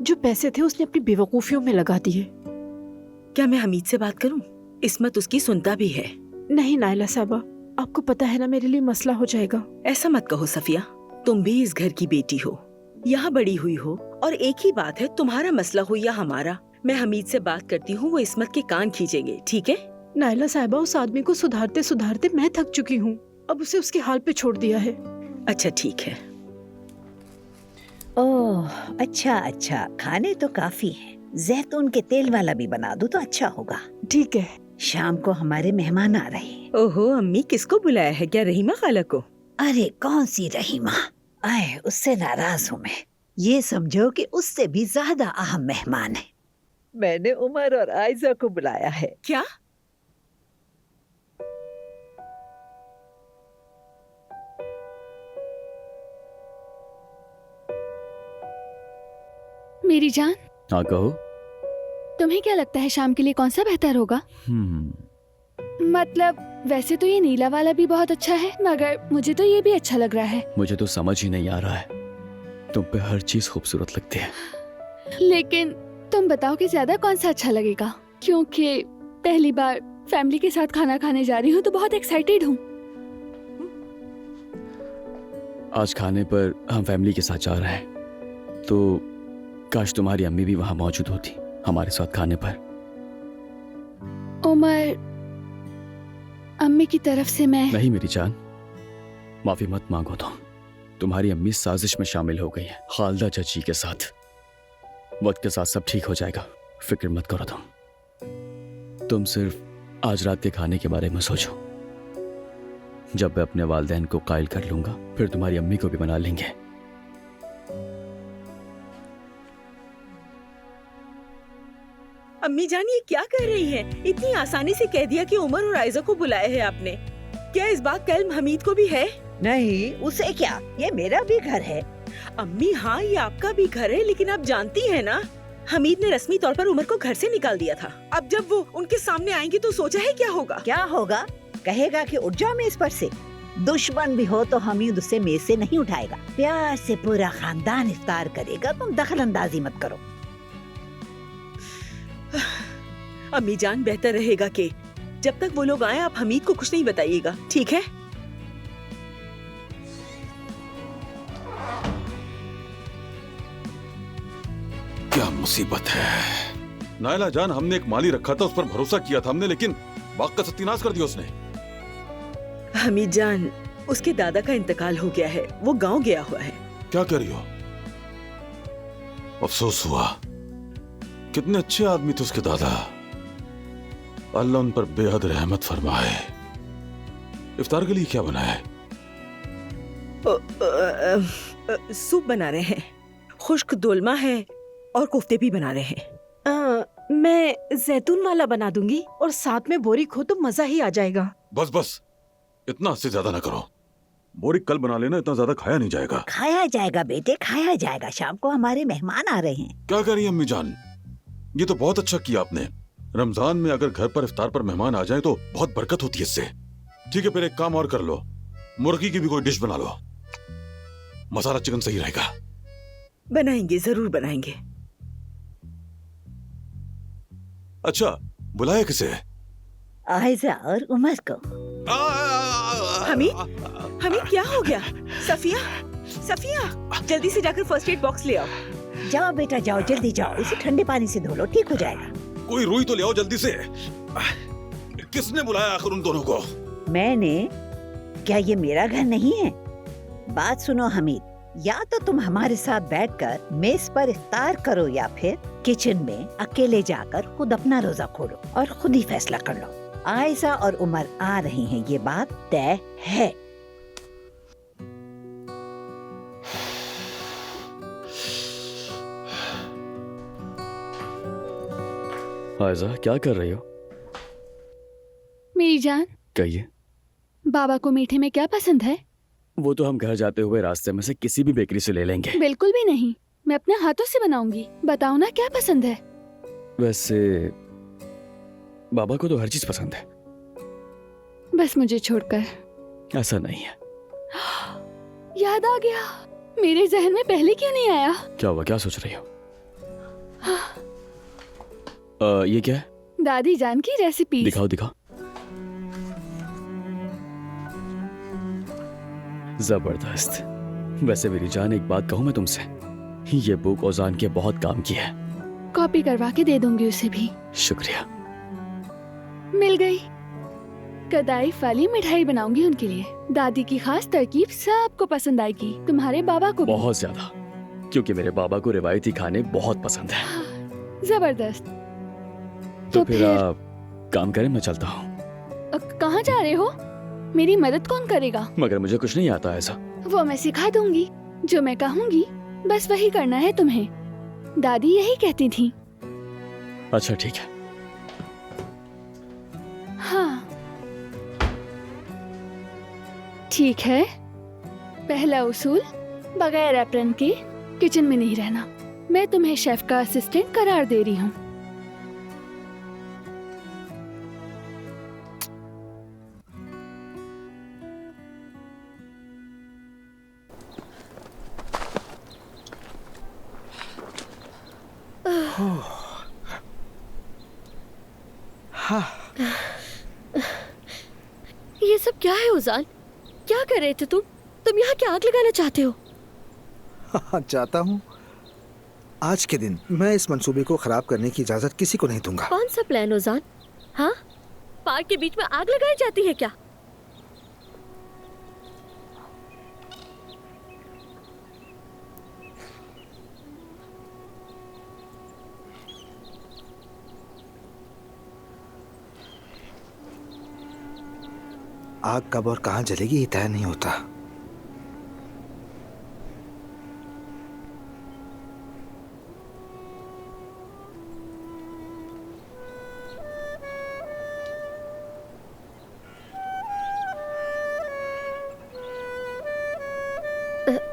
S11: जो पैसे थे उसने अपनी बेवकूफियों में लगा दिए।
S9: क्या मैं हमीद से बात करूं? इस्मत उसकी सुनता भी है।
S11: नहीं नाइला साहबा, आपको पता है ना मेरे लिए मसला हो जाएगा।
S9: ऐसा मत कहो सफिया, तुम भी इस घर की बेटी हो, यहाँ बड़ी हुई हो, और एक ही बात है, तुम्हारा मसला हो या हमारा। मैं हमीद से बात करती हूँ, वो इस्मत के कान खींचेंगे, ठीक है?
S11: नाइला साहिबा, उस आदमी को सुधारते सुधारते मैं थक चुकी हूँ। अब उसे उसके हाल पे छोड़ दिया है।
S9: अच्छा ठीक है।
S4: ओह अच्छा अच्छा, खाने तो काफी है। जैतून के तेल वाला भी बना दो तो अच्छा होगा।
S11: ठीक है।
S4: शाम को हमारे मेहमान आ रहे हैं।
S9: ओहो अम्मी, किसको बुलाया है? क्या रहीमा खाला को?
S4: अरे कौन सी रहीमा, आए उससे नाराज हूँ मैं। ये समझो कि उससे भी ज्यादा अहम मेहमान है। मैंने उमर और आयजा को बुलाया है।
S9: क्या?
S6: मेरी जान,
S2: हाँ कहो।
S6: तुम्हें क्या लगता है शाम के लिए कौन सा बेहतर होगा? मतलब वैसे तो ये नीला वाला भी बहुत अच्छा है, मगर मुझे तो ये भी अच्छा लग रहा है।
S2: मुझे तो समझ ही नहीं आ रहा है, तुम पे हर चीज खूबसूरत लगती है।
S6: लेकिन तुम बताओ कि ज्यादा कौन सा अच्छा लगेगा, क्योंकि पहली बार फैमिली के साथ खाना खाने जा रही हूँ तो बहुत एक्साइटेड हूँ।
S2: आज खाने पर हम फैमिली के साथ जा रहे हैं, तो काश तुम्हारी अम्मी भी वहां मौजूद होती हमारे साथ खाने पर।
S6: उमर, अम्मी की तरफ से मैं
S2: नहीं मेरी जान, माफी मत मांगो तुम्हारी अम्मी साजिश में शामिल हो गई है खालदा चाची के साथ। वक्त के साथ सब ठीक हो जाएगा, फिक्र मत करो तुम सिर्फ आज रात के खाने के बारे में सोचो। जब मैं अपने वालिदैन को कायल कर लूंगा, फिर तुम्हारी अम्मी को भी बना लेंगे।
S9: अम्मी जान ये क्या कह रही हैं? इतनी आसानी से कह दिया कि उमर और आयजा को बुलाया है आपने। क्या इस बात का इल्म हमीद को भी है?
S4: नहीं, उसे क्या, ये मेरा भी घर है।
S9: अम्मी हाँ, ये आपका भी घर है, लेकिन आप जानती हैं ना, हमीद ने रस्मी तौर पर उमर को घर से निकाल दिया था। अब जब वो उनके सामने आएंगी तो सोचा है क्या होगा?
S4: क्या होगा? कहेगा कि उठ जाओ मेज पर से। दुश्मन भी हो तो हमीद उसे मेज से नहीं उठाएगा। प्यार से पूरा खानदान इफ्तार करेगा, तुम दखल अंदाजी मत करो।
S9: अम्मी जान, बेहतर रहेगा कि जब तक वो लोग आए आप हमीद को कुछ नहीं बताइएगा, ठीक है?
S16: क्या मुसीबत है। नायला जान, हमने एक माली रखा था, उस पर भरोसा किया था हमने, लेकिन बाग का सत्यानाश कर दिया उसने।
S9: हमीद जान, उसके दादा का इंतकाल हो गया है, वो गांव गया हुआ है।
S16: क्या कर रही हो? अफसोस हुआ, कितने अच्छे आदमी थे उसके दादा। अल्लाह उन पर बेहद रहमत फरमाए। इफ्तार के लिए क्या बनाया है?
S9: सूप बना रहे हैं, खुश्क दोलमा है और कोफ्ते भी बना रहे हैं।
S11: मैं जैतून वाला बना दूंगी और साथ में बोरिक हो तो मजा ही आ जाएगा।
S16: बस बस, इतना इससे ज्यादा ना करो। बोरिक कल बना लेना, इतना ज्यादा खाया नहीं जाएगा।
S4: खाया जाएगा बेटे, खाया जाएगा। शाम को हमारे मेहमान आ रहे हैं।
S16: क्या कह रही है अम्मी जान? ये तो बहुत अच्छा किया आपने। रमजान में अगर घर पर इफ्तार पर मेहमान आ जाए तो बहुत बरकत होती है इससे। ठीक है, फिर एक काम और कर लो, मुर्गी की भी कोई डिश बना लो। मसाला चिकन सही रहेगा।
S9: बनाएंगे, जरूर बनाएंगे।
S16: अच्छा, बुलाया किसे?
S4: आयजा और उमर को।
S9: हमीद, हमीद क्या हो गया? सफिया, सफिया, जल्दी से जाकर फर्स्ट एड बॉक्स ले आओ।
S4: जाओ बेटा जाओ, जल्दी जाओ, इसे ठंडे पानी से धो लो, ठीक हो जाएगा।
S16: कोई रुई तो ले आओ जल्दी से। किसने बुलाया आखिर उन दोनों को?
S4: मैंने। क्या ये मेरा घर नहीं है? बात सुनो हमीद, या तो तुम हमारे साथ बैठकर मेज पर इफ्तार करो या फिर किचन में अकेले जाकर खुद अपना रोजा खोलो और खुद ही फैसला कर लो। आयशा और उमर आ रही हैं, ये बात तय है।
S2: आयशा, क्या कर रही हो?
S6: मेरी जान,
S2: कहिए।
S6: बाबा को मीठे में क्या पसंद है?
S2: वो तो हम घर जाते हुए रास्ते में से किसी भी बेकरी से ले लेंगे।
S6: बिल्कुल भी नहीं, मैं अपने हाथों से बनाऊंगी। बताओ ना क्या पसंद है?
S2: वैसे बाबा को तो हर चीज पसंद है।
S6: बस मुझे छोड़कर।
S2: ऐसा नहीं है।
S6: याद आ गया, मेरे जहन में पहले क्यों नहीं आया?
S2: क्या हुआ, क्या सोच रही हो? ये क्या है?
S6: दादी जान की रेसिपी।
S2: दिखाओ दिखाओ। जबरदस्त। वैसे मेरी जान, एक बात कहूँ मैं तुमसे, ये बुक ओजान के बहुत काम की है।
S6: कॉपी करवा के दे दूंगी उसे भी।
S2: शुक्रिया।
S6: मिल गई। कदाइफ वाली मिठाई बनाऊंगी उनके लिए। दादी की खास तरकीब सबको पसंद आएगी, तुम्हारे बाबा को भी।
S2: बहुत ज्यादा, क्योंकि मेरे बाबा को रिवायती खाने बहुत पसंद है।
S6: जबरदस्त।
S2: तो फिर आप काम करें, मैं चलता हूँ।
S6: कहाँ जा रहे हो? मेरी मदद कौन करेगा?
S2: मगर मुझे कुछ नहीं आता ऐसा।
S6: वो मैं सिखा दूंगी, जो मैं कहूँगी बस वही करना है तुम्हें। दादी यही कहती थी।
S2: अच्छा ठीक है।
S6: हाँ ठीक है। पहला उसूल, बगैर एप्रन के किचन में नहीं रहना। मैं तुम्हें शेफ का असिस्टेंट करार दे रही हूँ।
S12: ये सब क्या है उजान? क्या कर रहे थे तुम? तुम यहाँ क्या आग लगाना चाहते हो?
S3: हाँ, चाहता हूँ। आज के दिन मैं इस मंसूबे को खराब करने की इजाजत किसी को नहीं दूंगा।
S12: कौन सा प्लान उजान? हाँ, पार्क के बीच में आग लगाई जाती है क्या?
S3: आग कब और कहां जलेगी ये तय नहीं होता।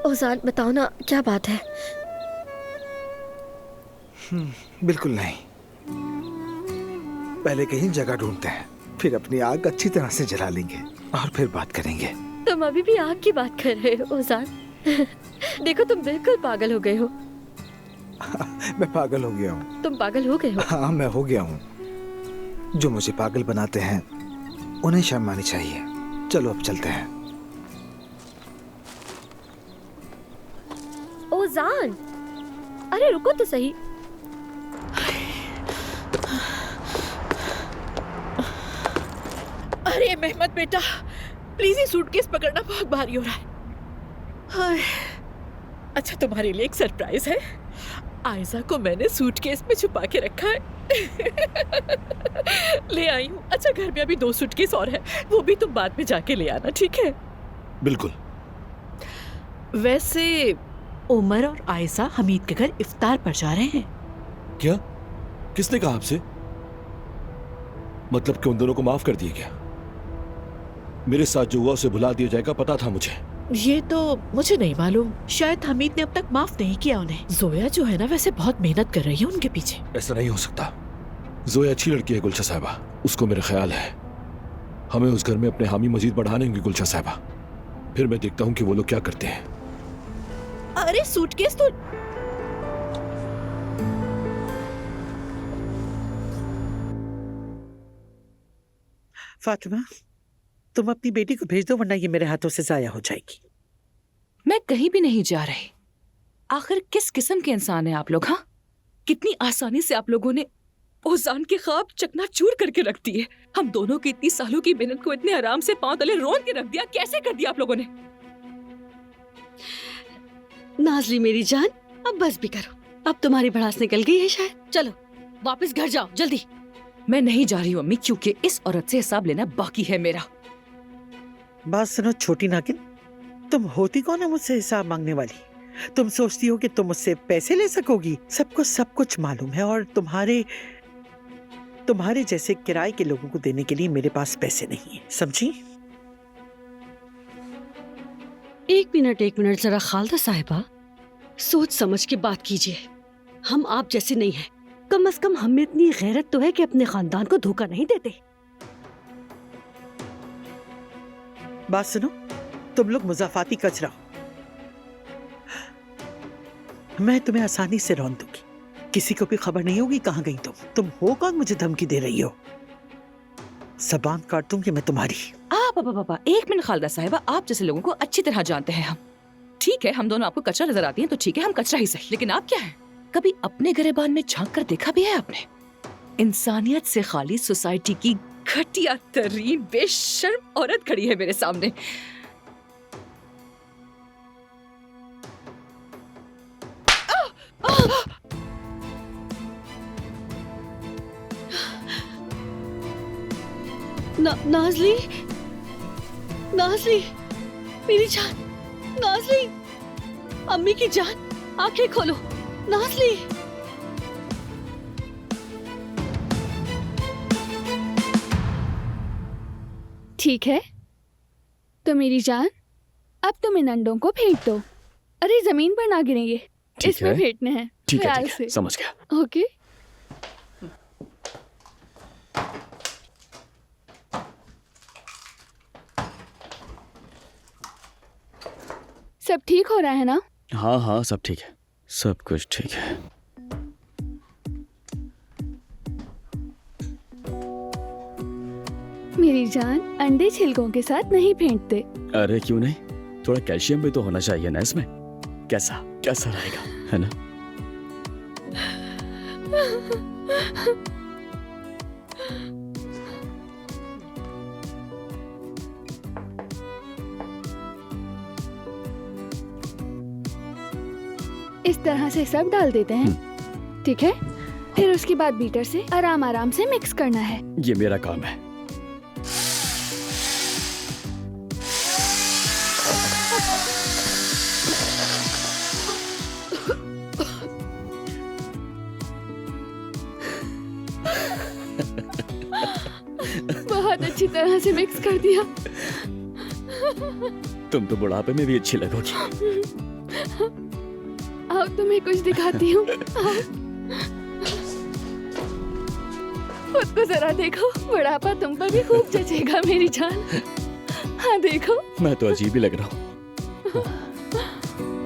S12: ओजान बताओ ना, क्या बात है?
S3: बिल्कुल नहीं। पहले कहीं जगह ढूंढते हैं, फिर अपनी आग अच्छी तरह से जला लेंगे और फिर बात करेंगे।
S12: तुम अभी भी आग की बात कर रहे हो ओजान? देखो तुम बिल्कुल पागल हो गए हो।
S3: मैं पागल हो गया हूँ।
S12: तुम पागल हो गए हो?
S3: हाँ, मैं हो गया हूँ। जो मुझे पागल बनाते हैं उन्हें शर्म आनी चाहिए। चलो अब चलते हैं।
S12: ओजान, अरे रुको तो सही।
S13: अरे मेहमद बेटा, प्लीज ये सूटकेस पकड़ना बहुत भारी हो रहा है। हाय। अच्छा, तुम्हारे लिए एक सरप्राइज है। आयजा को मैंने सूटकेस में छुपा के रखा है। ले आई हूँ। अच्छा, घर में अभी 2 सूटकेस और है, वो भी तुम बाद में जाके ले आना, ठीक है?
S16: बिल्कुल।
S13: वैसे उमर और आयजा हमीद के घर इफ्तार पर जा रहे हैं।
S17: क्या? किसने कहा आपसे? मतलब कि उन दोनों को माफ कर दिए क्या? मेरे साथ जो हुआ उसे भुला दिया जाएगा, पता था मुझे।
S13: ये तो मुझे नहीं मालूम, शायद हमीद ने अब तक माफ नहीं किया उन्हें। जोया जो है ना, वैसे बहुत मेहनत कर रही है उनके पीछे।
S17: ऐसा नहीं हो सकता। जोया अच्छी लड़की है गुलशा साहिबा, उसको मेरा ख्याल है हमें उस घर में अपने हामी मजीद बढ़ाने होंगे गुलशा साहिबा। फिर मैं देखता हूँ कि वो लोग क्या करते हैं।
S13: अरे सूटकेस तो
S10: फातिमा, तुम अपनी बेटी को भेज दो, वरना ये मेरे हाथों से जाया हो जाएगी।
S7: मैं कहीं भी नहीं जा रही। आखिर किस किस्म के इंसान हैं आप लोग? हाँ, कितनी आसानी से आप लोगों ने ओजान के ख्वाब चकनाचूर करके रख दिए। हम दोनों की इतनी सालों की मेहनत को इतने आराम से पांव तले रोन के रख दिया। कैसे कर दिया आप लोगों ने?
S8: नाजली मेरी जान, अब बस भी करो। अब तुम्हारी भड़ास निकल गई है शायद। चलो वापस घर जाओ जल्दी।
S7: मैं नहीं जा रही हूँ अम्मी, क्योंकि इस औरत से हिसाब लेना बाकी है मेरा।
S10: बात सुनो छोटी नागिन, तुम होती कौन है मुझसे हिसाब मांगने वाली? तुम सोचती हो कि तुम मुझसे पैसे ले सकोगी? सबको सब कुछ मालूम है, और तुम्हारे जैसे किराए के लोगों को देने के लिए मेरे पास पैसे नहीं है, समझी?
S8: एक मिनट जरा खालदा साहिबा, सोच समझ के बात कीजिए। हम आप जैसे नहीं हैं। कम से कम हमें इतनी गैरत तो है कि अपने खानदान को धोखा नहीं देते।
S10: बात सुनो, तुम लोग मुजाफाती कचरा हो। मैं तुम्हें आसानी से रौंद दूंगी, किसी को भी खबर नहीं होगी कहाँ गई तुम हो कौन? मुझे धमकी दे रही हो? ज़बान काट दूंगी मैं तुम्हारी।
S7: पापा, 1 मिनट खालदा साहिबा, आप जैसे लोगों को अच्छी तरह जानते हैं हम। ठीक है, हम दोनों आपको कचरा नजर आती हैं तो ठीक है, हम कचरा ही सही। लेकिन आप क्या हैं? कभी अपने गिरेबान में झांक कर देखा भी है आपने? इंसानियत से खाली सोसाइटी की घटिया तरीन बेशर्म औरत खड़ी है मेरे सामने।
S8: नाजली, नाजली मेरी जान, नाजली, अम्मी की जान, आंखें खोलो नाजली।
S6: ठीक है तो मेरी जान, अब तुम इन अंडों को फेंक दो। अरे जमीन पर ना गिरेंगे, इसमें फेंकने हैं।
S2: ठीक
S6: ख्याल
S2: है,
S6: से।
S2: समझ गया।
S6: ओके। सब ठीक हो रहा है ना?
S2: हाँ हाँ, सब ठीक है, सब कुछ ठीक है।
S6: मेरी जान, अंडे छिलकों के साथ नहीं फेंकते।
S2: अरे क्यों नहीं, थोड़ा कैल्शियम भी तो होना चाहिए ना इसमें। कैसा कैसा रहेगा, है ना?
S6: इस तरह से सब डाल देते हैं, ठीक है? फिर उसके बाद बीटर से आराम आराम से मिक्स करना है।
S2: ये मेरा काम है।
S6: बहुत अच्छी तरह से मिक्स कर दिया।
S2: तुम तो बुढ़ापे में भी अच्छी लगोगी।
S6: आओ तुम्हें कुछ दिखाती हूँ। आओ। खुद को जरा देखो, बुढ़ापा तुम पर भी खूब जचेगा मेरी जान। हाँ देखो।
S2: मैं तो अजीब ही लग रहा हूँ।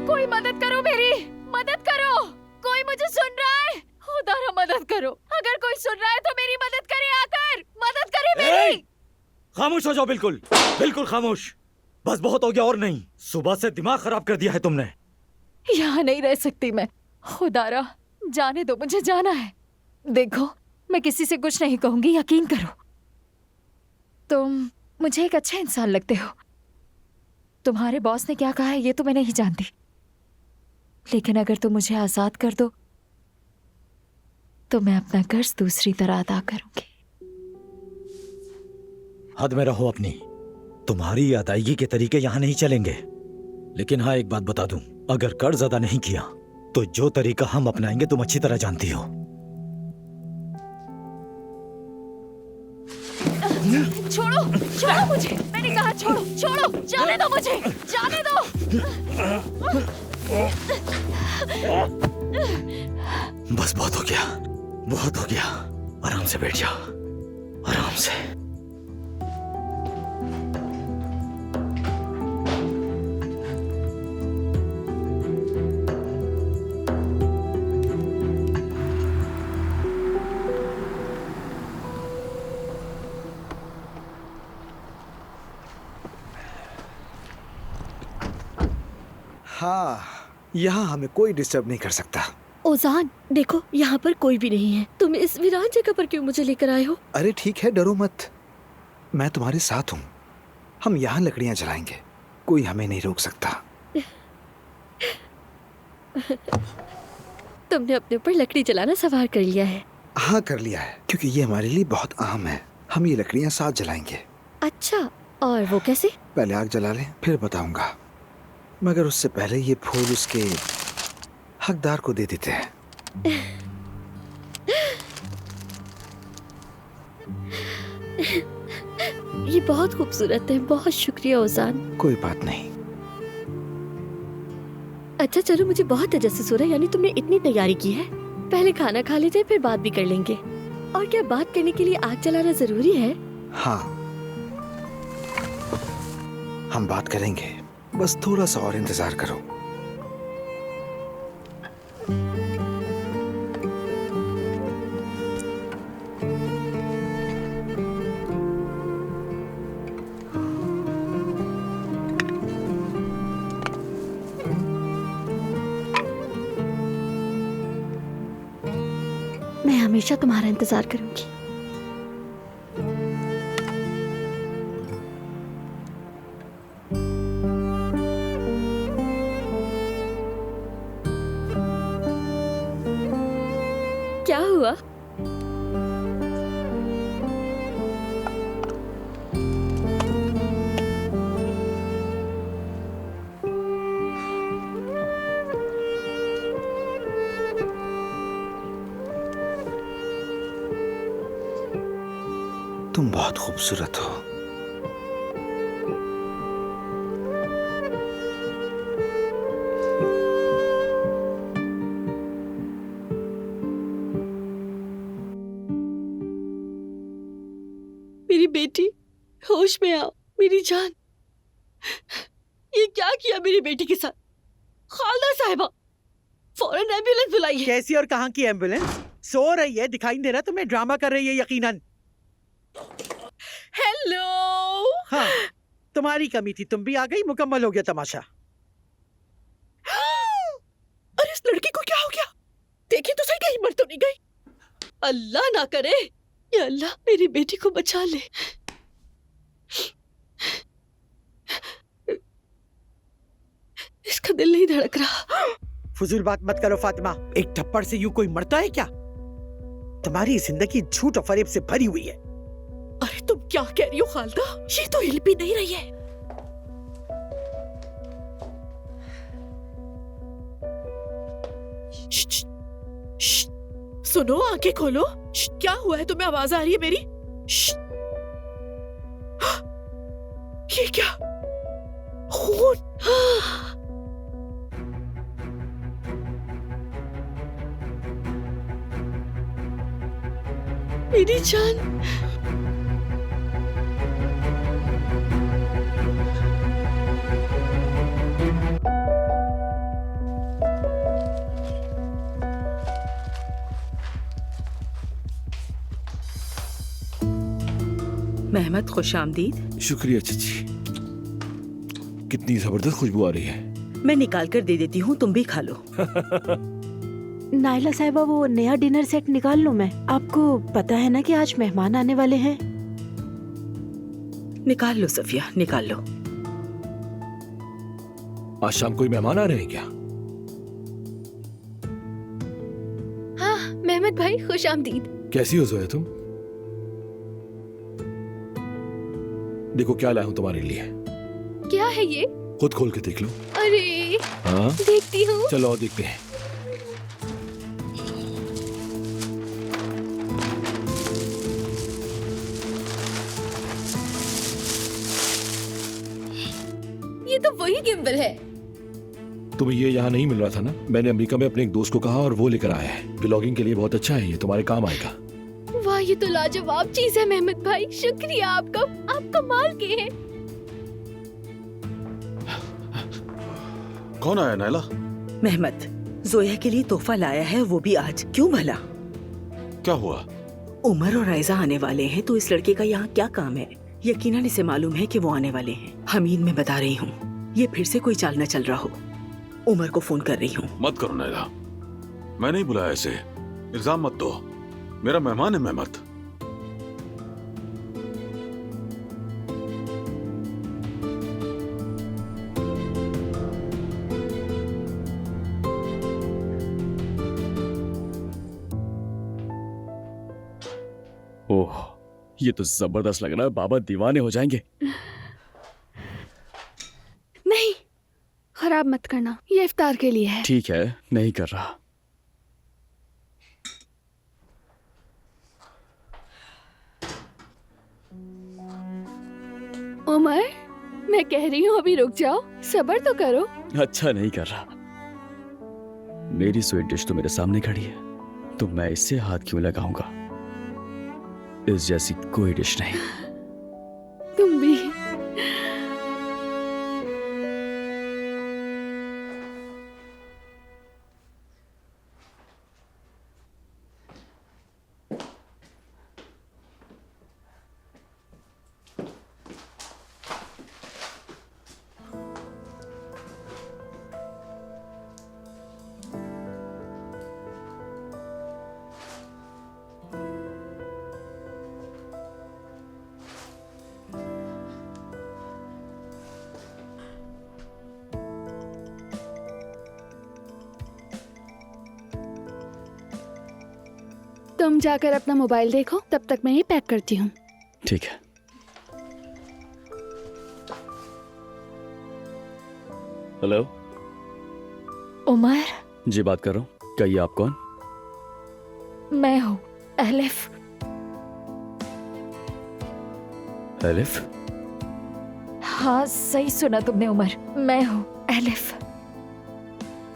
S6: कोई मदद करो मेरी, मदद करो। कोई मुझे सुन रहा है? खुदारा मदद करो। अगर कोई सुन रहा है तो मेरी मदद करे, आकर मदद करे मेरी।
S14: खामोश हो जाओ, बिल्कुल बिल्कुल खामोश। बस बहुत हो गया और नहीं। सुबह से दिमाग खराब कर दिया है तुमने।
S5: यहाँ नहीं रह सकती मैं। खुदारा जाने दो, मुझे जाना है। देखो मैं किसी से कुछ नहीं कहूंगी, यकीन करो। तुम मुझे एक अच्छे इंसान लगते हो। तुम्हारे बॉस ने क्या कहा है ये तो मैं नहीं जानती, लेकिन अगर तुम मुझे आजाद कर दो तो मैं अपना कर्ज दूसरी तरह अदा करूंगी।
S14: हद में रहो अपनी। तुम्हारी अदायगी के तरीके यहाँ नहीं चलेंगे। लेकिन हाँ, एक बात बता दूं, अगर कर्ज अदा नहीं किया तो जो तरीका हम अपनाएंगे तुम अच्छी तरह जानती हो।
S5: छोड़ो छोड़ो मुझे, मैंने कहा छोड़ो छोड़ो, जाने दो मुझे, जाने दो।
S14: बस बहुत हो गया, बहुत हो गया। आराम से बैठ जाओ, आराम से।
S3: हाँ, यहाँ हमें कोई डिस्टर्ब नहीं कर सकता।
S12: ओजान देखो, यहाँ पर कोई भी नहीं है। तुम इस वीरान जगह पर क्यों मुझे लेकर आए हो?
S3: अरे ठीक है, डरो मत, मैं तुम्हारे साथ हूँ। हम यहाँ लकड़ियाँ जलाएंगे, कोई हमें नहीं रोक सकता।
S12: तुमने अपने ऊपर लकड़ी जलाना सवार कर लिया है।
S3: हाँ कर लिया है, क्योंकि ये हमारे लिए बहुत अहम है। हम ये लकड़ियाँ साथ जलाएंगे।
S12: अच्छा, और वो कैसे?
S3: पहले आग जला लें, फिर बताऊंगा। मगर उससे पहले ये फूल उसके हकदार को दे देते हैं।
S12: ये बहुत खूबसूरत है, बहुत शुक्रिया ओजान।
S3: कोई बात नहीं।
S12: अच्छा चलो, मुझे बहुत तजस्सुस हो रहा है। यानी तुमने इतनी तैयारी की है। पहले खाना खा लेते हैं, फिर बात भी कर लेंगे। और क्या बात करने के लिए आग जलाना जरूरी है?
S3: हाँ, हम बात करेंगे, बस थोड़ा सा और इंतजार करो।
S12: मैं हमेशा तुम्हारा इंतजार करूंगी। क्या हुआ?
S3: तुम बहुत खूबसूरत हो।
S8: मेरी बेटी, होश में आओ मेरी जान। ये क्या किया मेरी बेटी के साथ? खालदा साहिबा, फौरन एम्बुलेंस बुलाइए।
S10: कैसी और कहाँ की एम्बुलेंस? सो रही है, दिखाई दे रहा तुम्हें, ड्रामा कर रही है यकीनन।
S13: हेलो।
S10: हाँ, तुम्हारी कमी थी, तुम भी आ गई, मुकम्मल हो गया तमाशा।
S13: अरे इस लड़की को क्या हो गया? देखिए तो सही, कहीं मर तो नहीं गई।
S8: अल्लाह ना करे, या अल्लाह मेरी बेटी को बचा ले। इसका दिल नहीं धड़क रहा।
S10: फजूल बात मत करो फातिमा, एक थप्पड़ से यूं कोई मरता है क्या? तुम्हारी जिंदगी झूठ और फरेब से भरी हुई है।
S13: अरे तुम क्या कह रही हो खालदा? ये तो हिल भी नहीं रही है। सुनो, आंखें खोलो। क्या हुआ है तुम्हें? आवाज आ रही है मेरी? ये क्या?
S9: खून।
S8: मेरी जान।
S9: मेहमत, खुशामदीद।
S17: शुक्रिया चाची। कितनी जबरदस्त खुशबू आ रही है।
S9: मैं निकाल कर दे देती हूँ, तुम भी खा लो।
S11: नायला साहिबा, वो नया डिनर सेट निकाल लूं मैं? आपको पता है ना कि आज मेहमान आने वाले हैं।
S9: निकाल लो सफिया, निकाल लो।
S17: आज शाम कोई मेहमान आ रहे हैं क्या?
S1: हाँ मेहमत भाई, खुश आमदीद।
S17: कैसी हो जोया तुम? देखो क्या लाया हूं तुम्हारे लिए।
S1: क्या है ये?
S17: खुद खोल के देख लो।
S1: अरे
S17: हाँ
S1: देखती हूँ।
S17: चलो और देखते हैं।
S1: ये तो वही गिम्बल है।
S17: तुम्हें ये यहाँ नहीं मिल रहा था ना? मैंने अमेरिका में अपने एक दोस्त को कहा और वो लेकर आया है। व्लॉगिंग के लिए बहुत अच्छा है, ये तुम्हारे काम आएगा।
S1: वाह, ये तो लाजवाब चीज है मेहमत भाई, शुक्रिया आपका, आप कमाल के हैं।
S16: कौन आया नायला?
S9: मेहमत, जोया के लिए तोहफा लाया है, वो भी आज। क्यों भला?
S16: क्या हुआ?
S9: उमर और आयजा आने वाले हैं, तो इस लड़के का यहाँ क्या काम है? यकीनन इसे मालूम है कि वो आने वाले हैं। हमीद, मैं बता रही हूँ, ये फिर से कोई चाल न चल रहा हो। उमर को फोन कर रही हूँ।
S16: मत करो नायला, मैं नहीं बुलाया इसे। इल्जाम मत दो, मेरा मेहमान है मेहमत।
S2: ओह, ये तो जबरदस्त लग रहा है। बाबा दीवाने हो जाएंगे।
S6: नहीं, खराब मत करना, ये इफ्तार के लिए है।
S2: ठीक है, नहीं कर रहा।
S6: उमर, मैं कह रही हूँ अभी रुक जाओ, सब्र तो करो।
S2: अच्छा नहीं कर रहा। मेरी स्वीट डिश तो मेरे सामने खड़ी है, तो मैं इससे हाथ क्यों लगाऊंगा? इस जैसी कोई डिश नहीं।
S6: तुम भी। तुम जाकर अपना मोबाइल देखो, तब तक मैं ये पैक करती हूँ।
S2: ठीक है। हेलो।
S5: उमर।
S2: जी बात कर रहा हूँ। कहिए, आप कौन?
S5: मैं हूँ एलिफ।
S2: एलिफ?
S5: हाँ सही सुना तुमने उमर, मैं हूँ एलिफ।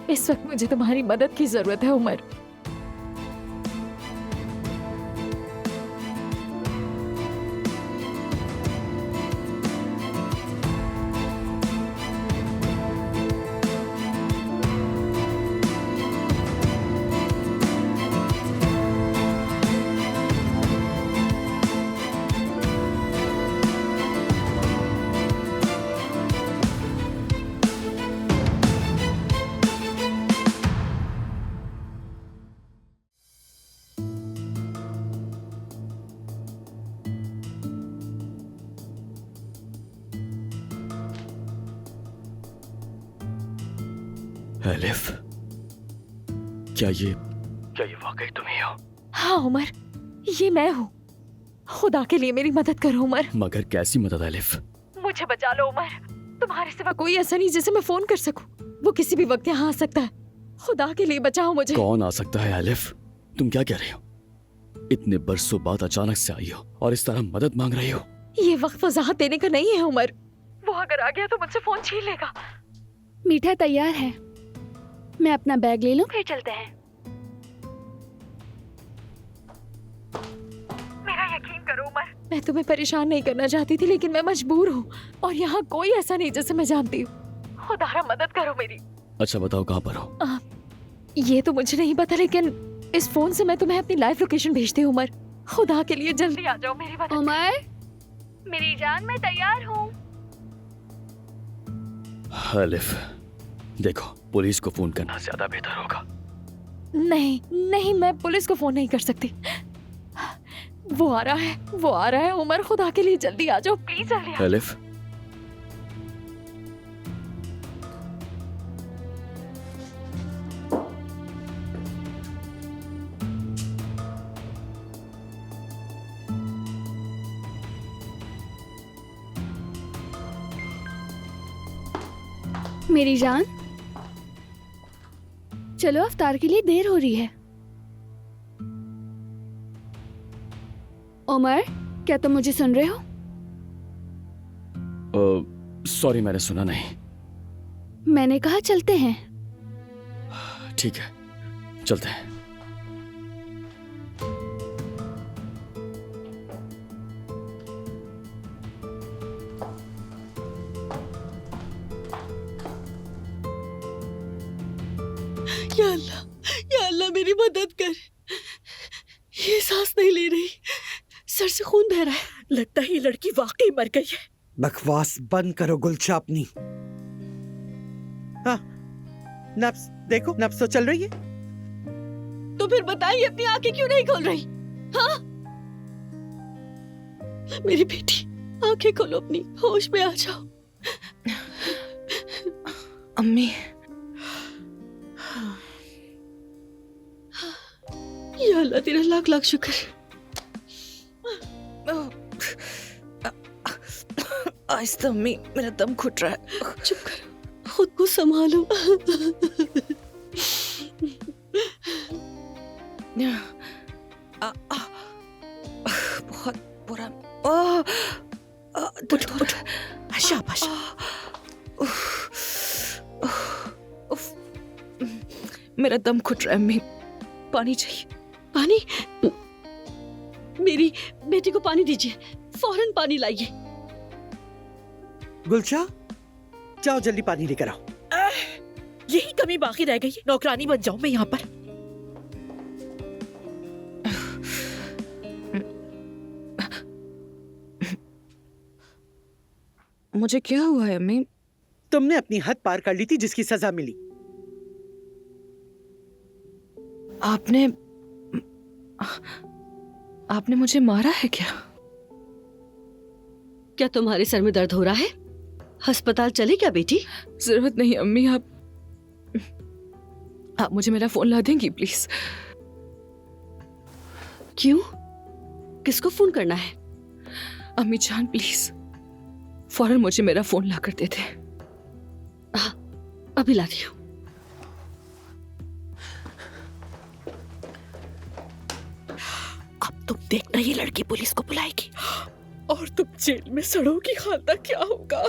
S5: इस वक्त मुझे तुम्हारी मदद की जरूरत है उमर।
S2: एलिफ, क्या ये वाकई तुम ही हो?
S5: हाँ उमर, ये मैं हूँ। खुदा के लिए मेरी मदद करो उमर।
S2: मगर कैसी मदद एलिफ?
S5: मुझे बचा लो उमर। तुम्हारे सिवा कोई ऐसा नहीं जिसे मैं फोन कर सकूं। वो किसी भी वक्त यहाँ आ सकता है। खुदा के लिए बचाओ मुझे।
S2: कौन आ सकता है एलिफ? तुम क्या कह रही हो? इतने बरसों बाद अचानक से आई हो और इस तरह मदद मांग रही हो।
S5: ये वक्त वजाहत देने का नहीं है उमर। वो अगर आ गया तो मुझसे फोन छीन लेगा।
S6: मीठा तैयार है, मैं अपना बैग ले लूं फिर चलते हैं।
S5: मेरा यकीन करो उमर, मैं तुम्हें परेशान नहीं करना चाहती थी, लेकिन मैं मजबूर हूँ और यहाँ कोई ऐसा नहीं जैसे मैं जानती हूँ। खुदारा मदद करो मेरी।
S2: अच्छा बताओ कहाँ पर हो?
S5: ये तो मुझे नहीं पता, लेकिन इस फोन से मैं तुम्हें अपनी लाइव लोकेशन भेजती हूँ। उमर, खुदा के लिए जल्दी आ जाओ, मेरी मदद।
S6: उमर, मेरी जान, मैं तैयार हूँ।
S2: अलिफ, देखो पुलिस को फोन करना ज्यादा बेहतर होगा।
S5: नहीं नहीं, मैं पुलिस को फोन नहीं कर सकती। वो आ रहा है, वो आ रहा है। उमर, खुदा के लिए जल्दी आ जाओ, प्लीज जल्दी आ जाओ।
S2: अलिफ,
S6: मेरी जान, चलो अफ्तार के लिए देर हो रही है। उमर, क्या तुम मुझे सुन रहे हो?
S2: सॉरी, मैंने सुना नहीं।
S6: मैंने कहा चलते हैं।
S2: ठीक है, चलते हैं।
S8: या अल्लाह मेरी मदद कर। ये सांस नहीं ले रही, सर से खून बह रहा है।
S13: लगता है ये लड़की वाकई मर गई है।
S10: बकवास बंद करो गुलशा अपनी। हाँ, नब्स देखो, नब्स तो चल रही है।
S8: तो फिर बताइए अपनी आंखें क्यों नहीं खोल रही? हाँ, मेरी बेटी, आंखें खोलो अपनी, होश में आ जाओ।
S7: अम्मी,
S8: या अल्लाह तेरा लाख लाख शुक्र।
S7: आहिस्ता अम्मी, मेरा दम घुट रहा है।
S8: चुप करो, खुद को संभालो।
S7: बहुत बुरा।
S13: उठो, शाबाश।
S7: मेरा दम घुट रहा है अम्मी, पानी चाहिए।
S8: पानी? मेरी बेटी को पानी दीजिए, फौरन पानी लाइए।
S10: गुलशा, जाओ जल्दी पानी लेकर आओ।
S13: यही कमी बाकी रह गई है, नौकरानी बन जाऊं मैं यहाँ पर।
S7: मुझे क्या हुआ है अम्मी?
S10: तुमने अपनी हद पार कर ली थी, जिसकी सजा मिली।
S7: आपने मुझे मारा है क्या?
S8: क्या तुम्हारे सर में दर्द हो रहा है? अस्पताल चले क्या बेटी?
S7: जरूरत नहीं अम्मी, आप मुझे मेरा फोन ला देंगी प्लीज?
S8: क्यों? किसको फोन करना है?
S7: अम्मी जान प्लीज, फौरन मुझे मेरा फोन ला कर दे दे।
S8: अभी लाती हूँ।
S13: अब तुम देखना, ये लड़की पुलिस को बुलाएगी और तुम जेल में सड़ोगी। खालदा, क्या होगा?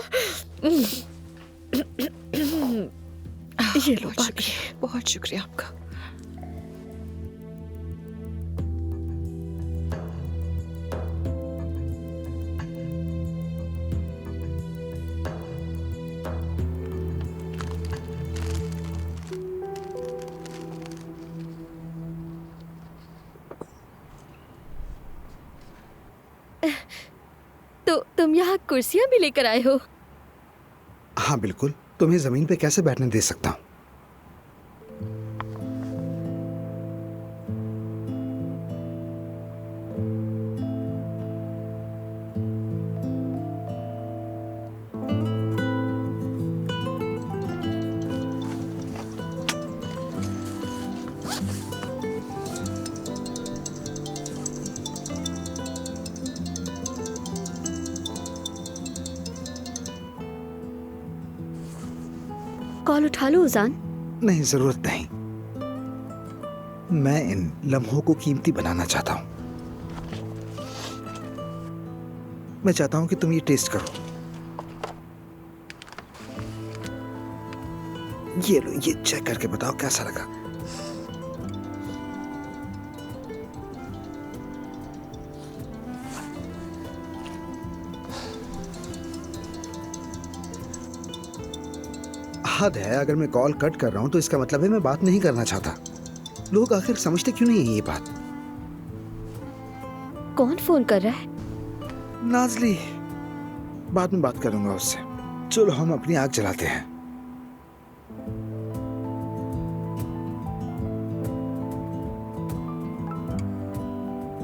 S13: ये लो पानी।
S7: बहुत शुक्रिया आपका।
S12: तो तुम यहाँ कुर्सियाँ भी लेकर आए हो?
S3: हाँ बिल्कुल, तुम्हें जमीन पे कैसे बैठने दे सकता हूँ?
S12: कॉल उठा लो उजान।
S3: नहीं, जरूरत नहीं। मैं इन लम्हों को कीमती बनाना चाहता हूं। मैं चाहता हूं कि तुम ये टेस्ट करो। ये लो, ये चेक करके बताओ कैसा लगा। हद है, अगर मैं कॉल कट कर रहा हूं तो इसका मतलब है मैं बात नहीं करना चाहता। लोग आखिर समझते क्यों नहीं है ये बात?
S12: कौन फोन कर रहा है?
S3: नाजली। बाद में बात करूंगा उससे। चलो हम अपनी आग जलाते हैं।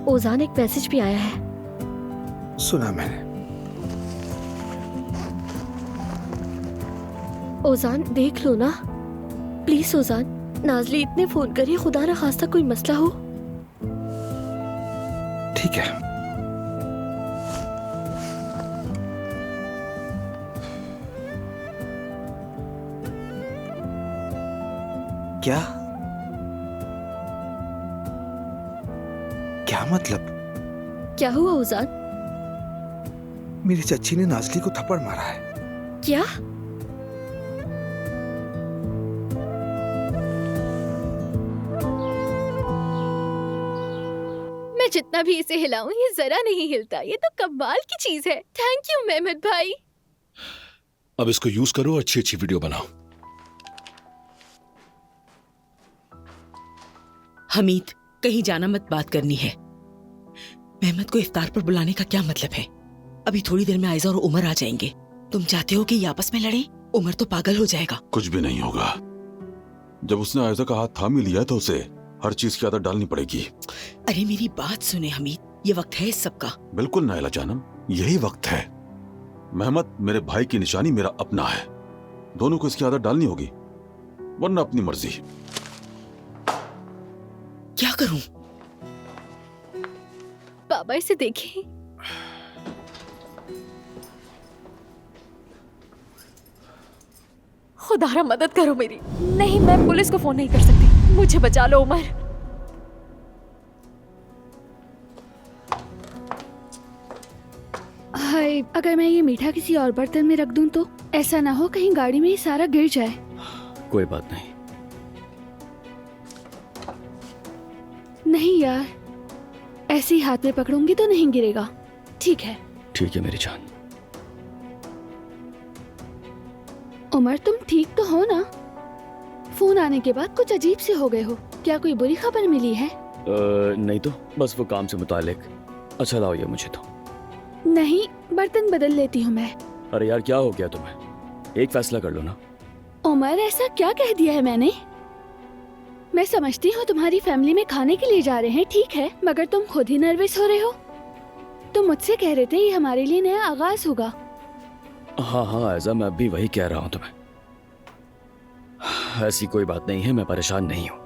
S12: ओजान, एक मैसेज भी आया है।
S3: सुना मैंने।
S12: ओजान देख लो ना प्लीज। ओजान, नाजली इतने फोन करिए, खुदा ना खास्ता कोई मसला हो।
S3: ठीक है। क्या क्या मतलब?
S12: क्या हुआ ओजान?
S3: मेरी चच्ची ने नाजली को थप्पड़ मारा है।
S12: क्या?
S1: मैं जितना भी इसे हिलाऊं ये जरा नहीं हिलता। ये तो कमाल की चीज है। थैंक यू मेहमद भाई।
S17: अब इसको यूज करो, अच्छी अच्छी वीडियो बनाओ।
S9: हमीद, कहीं जाना मत, बात करनी है। मेहमद को इफ्तार पर बुलाने का क्या मतलब है? अभी थोड़ी देर में आयजा और उमर आ जाएंगे। तुम चाहते हो कि ये आपस में लड़ें? उमर तो पागल हो जाएगा।
S16: कुछ भी नहीं होगा। जब उसने आयजा का हाथ थाम ही लिया तो उसे हर चीज की आदत डालनी पड़ेगी।
S9: अरे मेरी बात सुने हमीद, ये वक्त है इस सब का।
S16: बिल्कुल नायला जानम, यही वक्त है। मेहमद मेरे भाई की निशानी, मेरा अपना है। दोनों को इसकी आदत डालनी होगी, वरना अपनी मर्जी।
S9: क्या करूं?
S1: बाबा इसे देखिए।
S5: खुदारा मदद करो मेरी। नहीं, मैं पुलिस को फोन नहीं कर सकती। मुझे बचा लो उमर।
S6: हाय, अगर मैं ये मीठा किसी और बर्तन में रख दूं तो ऐसा ना हो कहीं गाड़ी में ये सारा गिर जाए।
S2: कोई बात नहीं।
S6: नहीं यार, ऐसे ही हाथ में पकड़ूंगी तो नहीं गिरेगा। ठीक है।
S2: ठीक है मेरी जान।
S6: उमर तुम ठीक तो हो ना? फोन आने के बाद कुछ अजीब से हो गए हो। क्या कोई बुरी खबर मिली है?
S2: नहीं तो बस वो काम से मुतालिक। अच्छा लाओ ये मुझे तो।
S6: नहीं, बर्तन बदल लेती हूँ मैं।
S2: अरे यार क्या हो गया तुम्हें? एक फैसला कर लो ना।
S6: उमर ऐसा क्या कह दिया है मैंने? मैं समझती हूँ तुम्हारी फैमिली में खाने के लिए जा रहे हैं, ठीक है, मगर तुम खुद ही नर्वस हो रहे हो। तुम मुझसे कह रहे थे ये हमारे लिए नया आगाज होगा।
S2: हाँ हाँ ऐसा मैं भी वही कह रहा हूँ तुम्हें। ऐसी कोई बात नहीं है, मैं परेशान नहीं हूँ।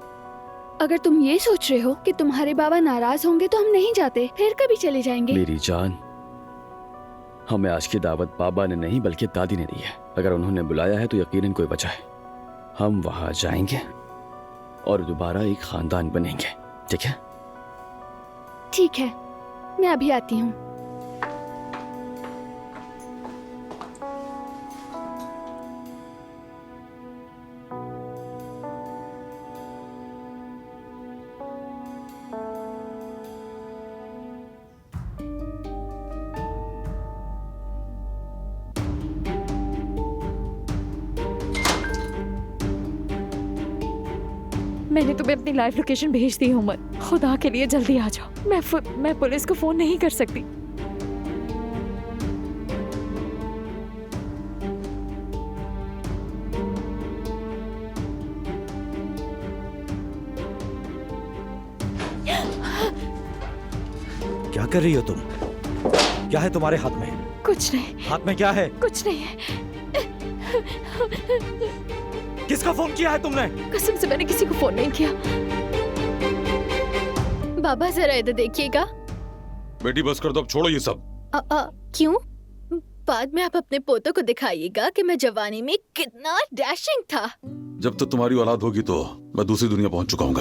S6: अगर तुम ये सोच रहे हो कि तुम्हारे बाबा नाराज होंगे तो हम नहीं जाते, फिर कभी चले जाएंगे।
S2: मेरी जान, हमें आज की दावत बाबा ने नहीं बल्कि दादी ने दी है। अगर उन्होंने बुलाया है तो यकीनन कोई वजह है। हम वहाँ जाएंगे और दोबारा एक खानदान बनेंगे, ठीक है?
S6: ठीक है, मैं अभी आती हूँ।
S5: मैंने तुम्हें अपनी लाइव लोकेशन भेज दी है उमर। खुदा के लिए जल्दी आ जाओ। मैं पुलिस को फोन नहीं कर सकती।
S14: क्या कर रही हो तुम? क्या है तुम्हारे हाथ में?
S5: कुछ नहीं।
S14: हाथ में क्या है?
S5: कुछ नहीं है।
S14: किसका फोन किया है तुमने?
S5: कसम से मैंने किसी को फोन नहीं किया।
S1: बाबा जरा इधर देखिएगा।
S16: बेटी बस कर दो, अब छोड़ो ये सब।
S1: क्यों? बाद में आप अपने पोतों को दिखाइएगा कि मैं जवानी में कितना डैशिंग था।
S16: जब तक तुम्हारी औलाद होगी तो मैं दूसरी दुनिया पहुंच चुका हूँ।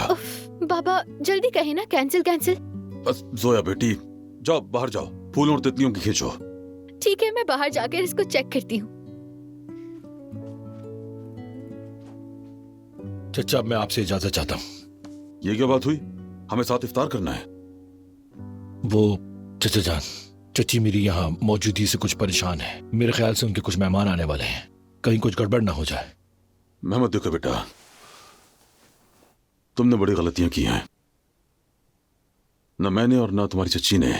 S1: बाबा जल्दी कहिए ना, कैंसिल कैंसिल।
S16: बस जोया बेटी, जाओ बाहर जाओ, फूलों और तितलियों की खींचो।
S1: ठीक है, मैं बाहर जाकर इसको चेक करती हूँ।
S17: चचा, मैं आपसे इजाजत चाहता हूँ।
S16: ये क्या बात हुई? हमें साथ इफ्तार करना है।
S17: वो चचा जान, चची मेरी यहाँ मौजूदगी से कुछ परेशान है। मेरे ख्याल से उनके कुछ मेहमान आने वाले हैं, कहीं कुछ गड़बड़ ना हो जाए।
S16: मेहमद देखो बेटा, तुमने बड़ी गलतियां की हैं। न मैंने और न तुम्हारी चच्ची ने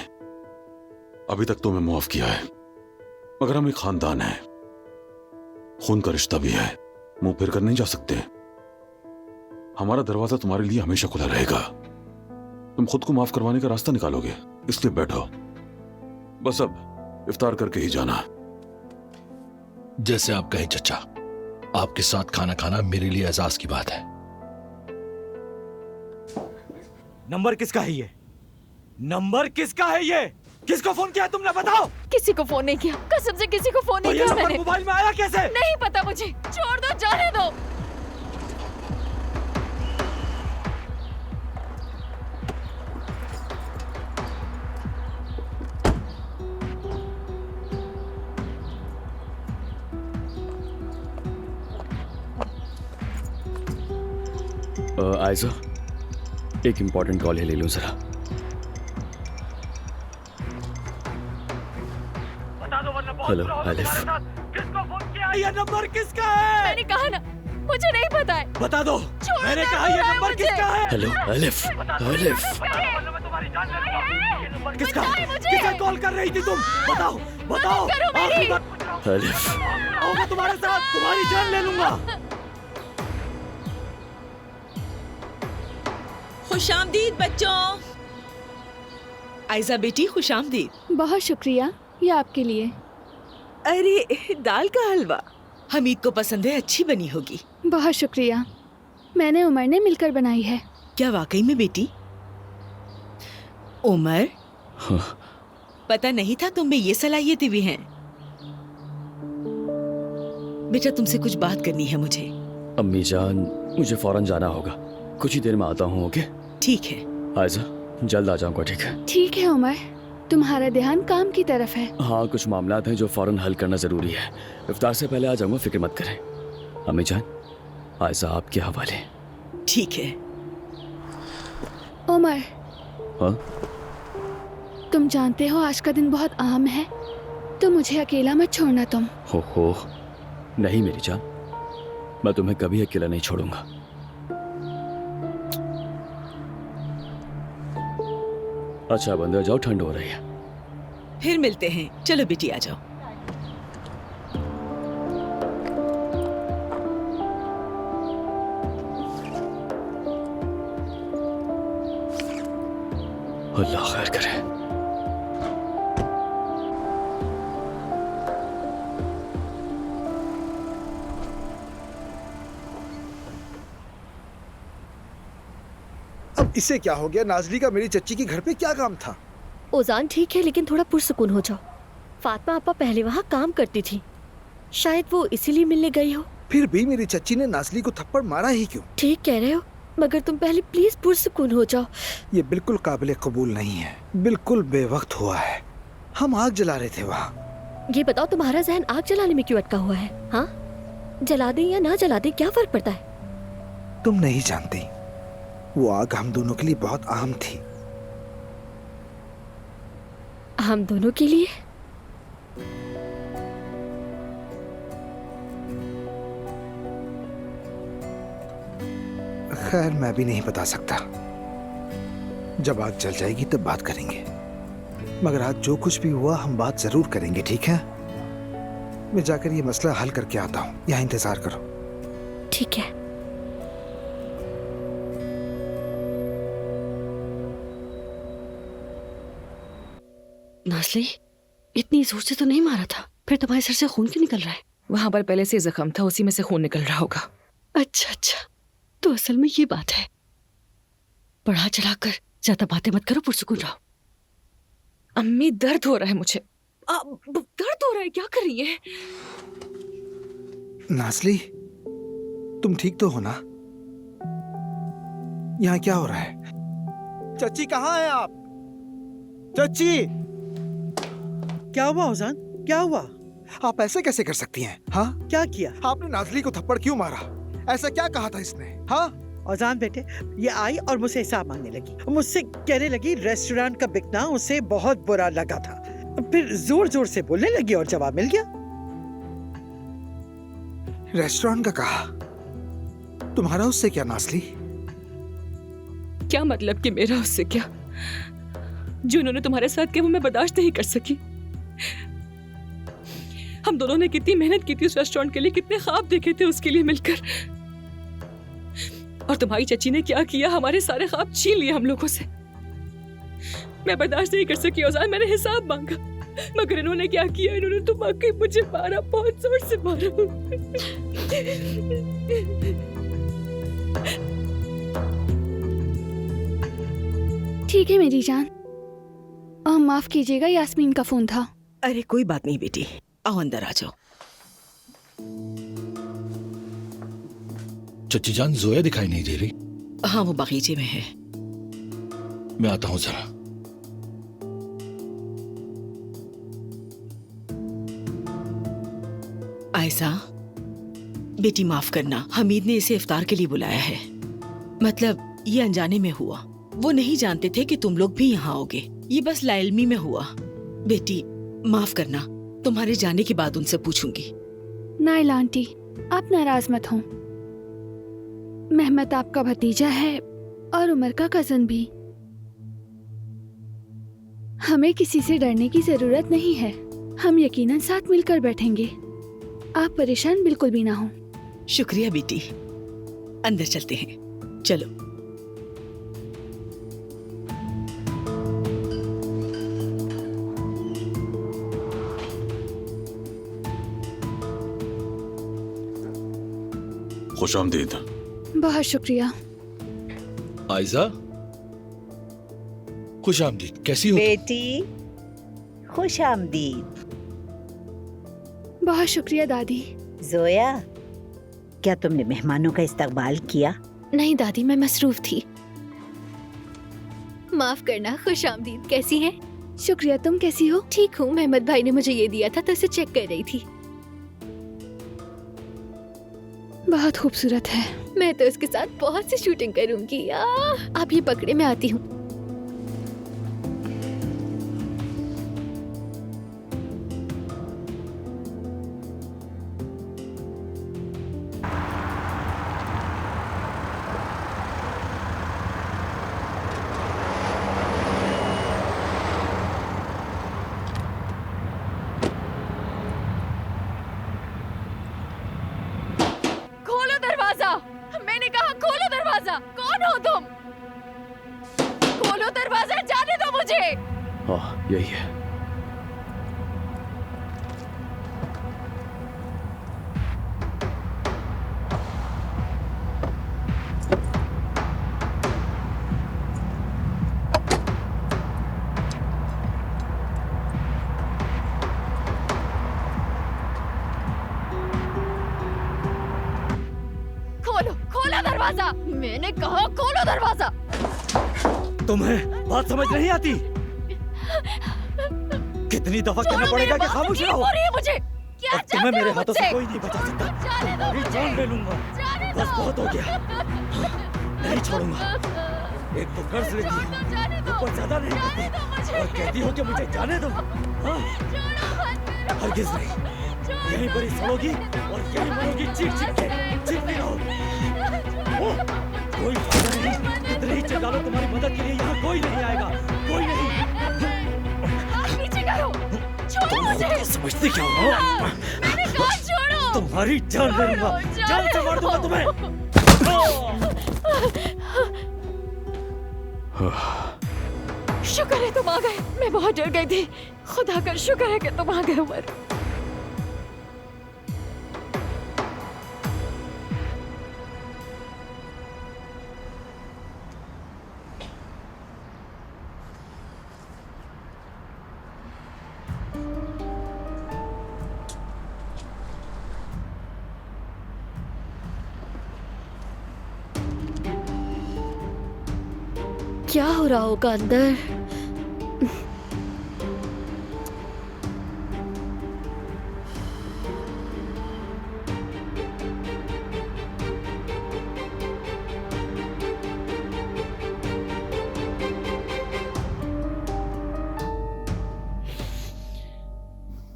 S16: अभी तक तुम्हें माफ किया है, मगर हम एक खानदान है, खून का रिश्ता भी है, मुंह फिर कर नहीं जा सकते। हमारा दरवाजा तुम्हारे लिए हमेशा खुला रहेगा। तुम खुद को माफ करवाने का रास्ता निकालोगे, इसलिए बैठो। बस अब इफ्तार करके ही जाना।
S17: जैसे आप कहें चचा, आपके साथ खाना खाना मेरे लिए एजाज की बात है।
S14: नंबर किसका है ये? नंबर किसका है ये? किसको फोन किया तुमने, बताओ।
S5: किसी को फोन नहीं किया, कसम से किसी को फोन नहीं किया मैंने।
S14: मोबाइल में आया कैसे?
S5: नहीं पता मुझे, छोड़ दो, जाने दो।
S2: आयजा, एक इंपॉर्टेंट कॉल है, ले लो जरा। हेलो आलिफ।
S14: किसको फोन किया? ये नंबर किसका है?
S5: मैंने कहा ना, मुझे नहीं पता है।
S14: बता दो। मैंने कहा ये नंबर किसका है?
S2: हेलो आलिफ। आलिफ,
S14: किसका? किसे कॉल कर रही थी तुम? बताओ बताओ।
S2: आलिफ,
S14: होगा तुम्हारे साथ, तुम्हारी जान ले लूंगा।
S9: खुशामदीद बच्चों। आयजा बेटी, खुशामदीद।
S6: बहुत शुक्रिया, ये आपके लिए।
S9: अरे दाल का हलवा हमीद को पसंद है, अच्छी बनी होगी।
S6: बहुत शुक्रिया, मैंने उमर ने मिलकर बनाई है।
S9: क्या वाकई में बेटी? उमर, पता नहीं था तुम में ये सलाहियतें भी हैं। बेटा तुमसे कुछ बात करनी है मुझे।
S2: अम्मी जान, मुझे फौरन जाना होगा, कुछ ही देर में आता हूँ। ओके
S9: ठीक है
S2: आयजा, जल्द आ जाऊंगा। ठीक है?
S6: ठीक है उमर, तुम्हारा ध्यान काम की तरफ है।
S2: हाँ, कुछ मामलात हैं जो फौरन हल करना जरूरी है। इफ्तार से पहले आ जाऊंगा, फिक्र मत करें। अम्मी जान, आयजा आपके हवाले।
S9: ठीक है।
S6: उमर,
S2: हाँ?
S6: तुम जानते हो आज का दिन बहुत अहम है, तो मुझे अकेला मत छोड़ना तुम।
S2: हो नहीं मेरी जान, मैं तुम्हें कभी अकेला नहीं छोड़ूंगा। अच्छा अब अंदर जाओ, ठंड हो रही है।
S9: फिर मिलते हैं, चलो बेटी आ जाओ।
S2: अल्लाह खैर करे।
S3: अब इसे क्या हो गया? नाजली का मेरी चच्ची के घर पे क्या काम था?
S12: ओजान ठीक है, लेकिन थोड़ा पुरसुकून हो जाओ। फातिमा आपा पहले वहाँ काम करती थी, शायद वो इसीलिए मिलने गई हो।
S3: फिर भी मेरी चच्ची ने नाजली को थप्पड़ मारा ही क्यों?
S12: ठीक कह रहे हो, मगर तुम पहले प्लीज पुरसुकून हो जाओ।
S3: ये बिल्कुल काबिल कबूल नहीं है, बिल्कुल बेवक्त हुआ है। हम आग जला रहे थे वहाँ।
S12: ये बताओ तुम्हारा जहन आग जलाने में क्यों अटका हुआ है? हाँ, जला दें या ना जला दें, क्या फर्क पड़ता है?
S3: तुम नहीं जानती, वो आग हम दोनों के लिए बहुत अहम थी।
S12: हम दोनों के लिए?
S3: खैर मैं भी नहीं बता सकता, जब आग जल जाएगी तब बात करेंगे। मगर आज जो कुछ भी हुआ हम बात जरूर करेंगे, ठीक है? मैं जाकर ये मसला हल करके आता हूँ, यहाँ इंतजार करो।
S12: ठीक है।
S8: नाज़ली, इतनी जोर से तो नहीं मारा था, फिर तुम्हारे सर से खून क्यों निकल रहा है?
S7: वहां पर पहले से जख्म था, उसी में से खून निकल रहा होगा।
S8: अच्छा, तो असल में ये बात है। बढ़ा चढ़ाकर ज्यादा बातें मत करो, पुरसुकून रहो।
S7: अम्मी, दर्द हो रहा है मुझे। दर्द हो रहा है? क्या कर रही है?
S3: नाज़ली, तुम ठीक तो हो ना? यहाँ क्या हो रहा है? चच्ची कहाँ है आप? चच्ची!
S10: क्या हुआ ओजान? क्या हुआ?
S3: आप ऐसे कैसे कर सकती हैं? हाँ,
S10: क्या किया?
S3: आपने नाज़ली को थप्पड़ क्यों मारा? ऐसा क्या कहा था इसने? हाँ,
S10: औजान बेटे, ये आई और मुझसे हिसाब मांगने लगी। मुझसे कहने लगी रेस्टोरेंट का बिकना उसे बहुत बुरा लगा था। फिर जोर जोर से बोलने लगी और जवाब मिल गया।
S3: रेस्टोरेंट का कहा? तुम्हारा उससे क्या नासली?
S7: क्या मतलब कि मेरा उससे क्या? जो उन्होंने तुम्हारे साथ किया वो मैं बर्दाश्त नहीं कर सकी। हम दोनों ने कितनी मेहनत की थी उस रेस्टोरेंट के लिए, कितने ख्वाब देखे थे उसके लिए मिलकर, और तुम्हारी चची ने क्या किया, हमारे सारे ख्वाब छीन लिए हम लोगों से। मैं बर्दाश्त नहीं कर सकी औजान, मैंने हिसाब मांगा, मगर इन्होंने क्या किया, इन्होंने तो वाकई मुझे मारा, बहुत जोर से मारा।
S6: ठीक है मेरी जान, माफ कीजिएगा, यास्मीन का फोन था।
S9: अरे कोई बात नहीं बेटी, आओ अंदर आ जाओ।
S17: चच्ची जान, जोया दिखाई नहीं दे रही।
S9: हाँ, वो बगीचे में है।
S17: मैं आता हूँ जरा।
S9: आयशा बेटी, माफ करना, हमीद ने इसे इफ्तार के लिए बुलाया है। मतलब ये अनजाने में हुआ, वो नहीं जानते थे कि तुम लोग भी यहाँ आओगे, ये बस लाइल्मी में हुआ। बेटी माफ करना, तुम्हारे जाने के बाद उनसे पूछूंगी।
S6: नाइला आंटी, आप नाराज मत हो। मेहमत आपका भतीजा है और उमर का कजन भी। हमें किसी से डरने की जरूरत नहीं है, हम यकीनन साथ मिलकर बैठेंगे। आप परेशान बिल्कुल भी ना हो।
S9: शुक्रिया बेटी, अंदर चलते हैं, चलो।
S16: खुशामदीद।
S6: बहुत शुक्रिया।
S17: आयजा, खुशामदीद, कैसी हो?
S4: बेटी खुश आमदीद।
S6: बहुत शुक्रिया दादी।
S4: जोया, क्या तुमने मेहमानों का इस्तकबाल किया?
S1: नहीं दादी, मैं मसरूफ थी। माफ करना। खुशामदीद, कैसी हैं?
S6: शुक्रिया, तुम कैसी हो?
S1: ठीक हूँ। मेहमद भाई ने मुझे ये दिया था तो उसे चेक कर रही थी।
S6: बहुत खूबसूरत है।
S1: मैं तो उसके साथ बहुत सी शूटिंग करूंगी। आप ये पकड़े, मैं आती हूँ।
S5: मैंने कहा खोलो दरवाजा। कौन हो तुम? खोलो दरवाजा, जाने दो मुझे।
S2: हाँ, यही है।
S5: दरवाजा, मैंने कहा खोलो दरवाजा।
S14: तुम्हें बात समझ नहीं आती? कितनी दफा कहना पड़ेगा कि खामोश रहो?
S5: मुझे क्या
S14: तुम्हें मेरे हाथों से कोई नहीं बचा सकता। तुम्हारी जान ले लूंगा। बस बहुत हो गया, नहीं छोड़ूंगा। एक तो कर्ज लेती हो, ऊपर ज्यादा नहीं करती और कहती हो कि मुझे जाने दो। हरगिज नहीं, यहीं पर ही सड़ोगी और यहीं मरोगी चीख चीख के। चीखती रहो, कोई फायदा नहीं। कितने ही चिल्ला लो, तुम्हारी मदद के लिए यहाँ कोई नहीं आएगा, कोई नहीं।
S5: नीचे करो, छोड़ो मुझे।
S14: समझती क्या हो?
S5: मैंने कहा छोड़ो।
S14: तुम्हारी जान ले लूंगा, जान से मार दूंगा तुम्हें।
S5: शुक्र है तुम आ गए, मैं बहुत डर गई थी। खुदा का शुक्र है कि तुम आ गए उमर।
S12: क्या हो रहा होगा अंदर?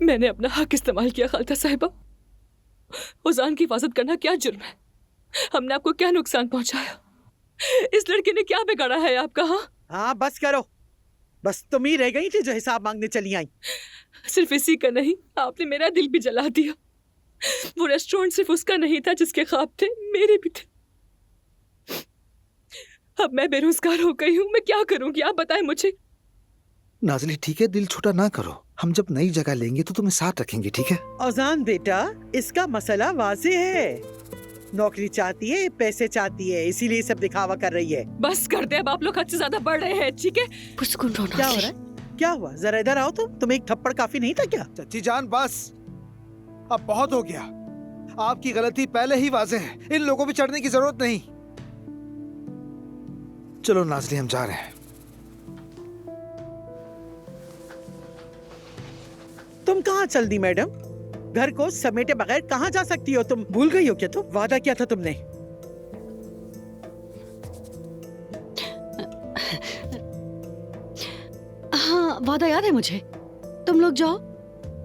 S7: मैंने अपना हक इस्तेमाल किया खालदा साहिबा। उजान की हिफाजत करना क्या जुर्म है? हमने आपको क्या नुकसान पहुंचाया? इस लड़के ने क्या बिगाड़ा है आपका?
S10: हाँ बस करो, बस तुम ही रह गई थी जो हिसाब मांगने चली आई।
S7: सिर्फ इसी का नहीं, आपने मेरा दिल भी जला दिया। वो रेस्टोरेंट सिर्फ उसका नहीं था जिसके ख्वाब थे, मेरे भी थे। अब मैं बेरोजगार हो गई हूँ, मैं क्या करूंगी? आप बताएं मुझे।
S3: नाज़ली ठीक है, दिल छोटा ना करो। हम जब नई जगह लेंगे तो तुम्हें साथ रखेंगे, ठीक है?
S10: औजान बेटा, इसका मसला वाज़ेह है। नौकरी चाहती है, पैसे चाहती है, इसीलिए सब दिखावा कर रही है।
S7: बस कर दे, अब आप लोग हद से ज्यादा बढ़ रहे हैं, ठीक है?
S10: क्या हो रहा है? क्या हुआ? जरा इधर आओ तो। तुम्हें एक थप्पड़ काफी नहीं था क्या?
S3: चच्ची जान बस, अब बहुत हो गया। आपकी गलती पहले ही वाज़ेह है, इन लोगों पे चढ़ने की जरूरत नहीं। चलो नाज़ली, हम जा रहे हैं।
S10: तुम कहाँ चल दी मैडम? घर को समेटे बगैर कहाँ जा सकती हो तुम? भूल गई हो क्या तुम? वादा किया था तुमने।
S8: हाँ, वादा याद है मुझे। तुम लोग जाओ,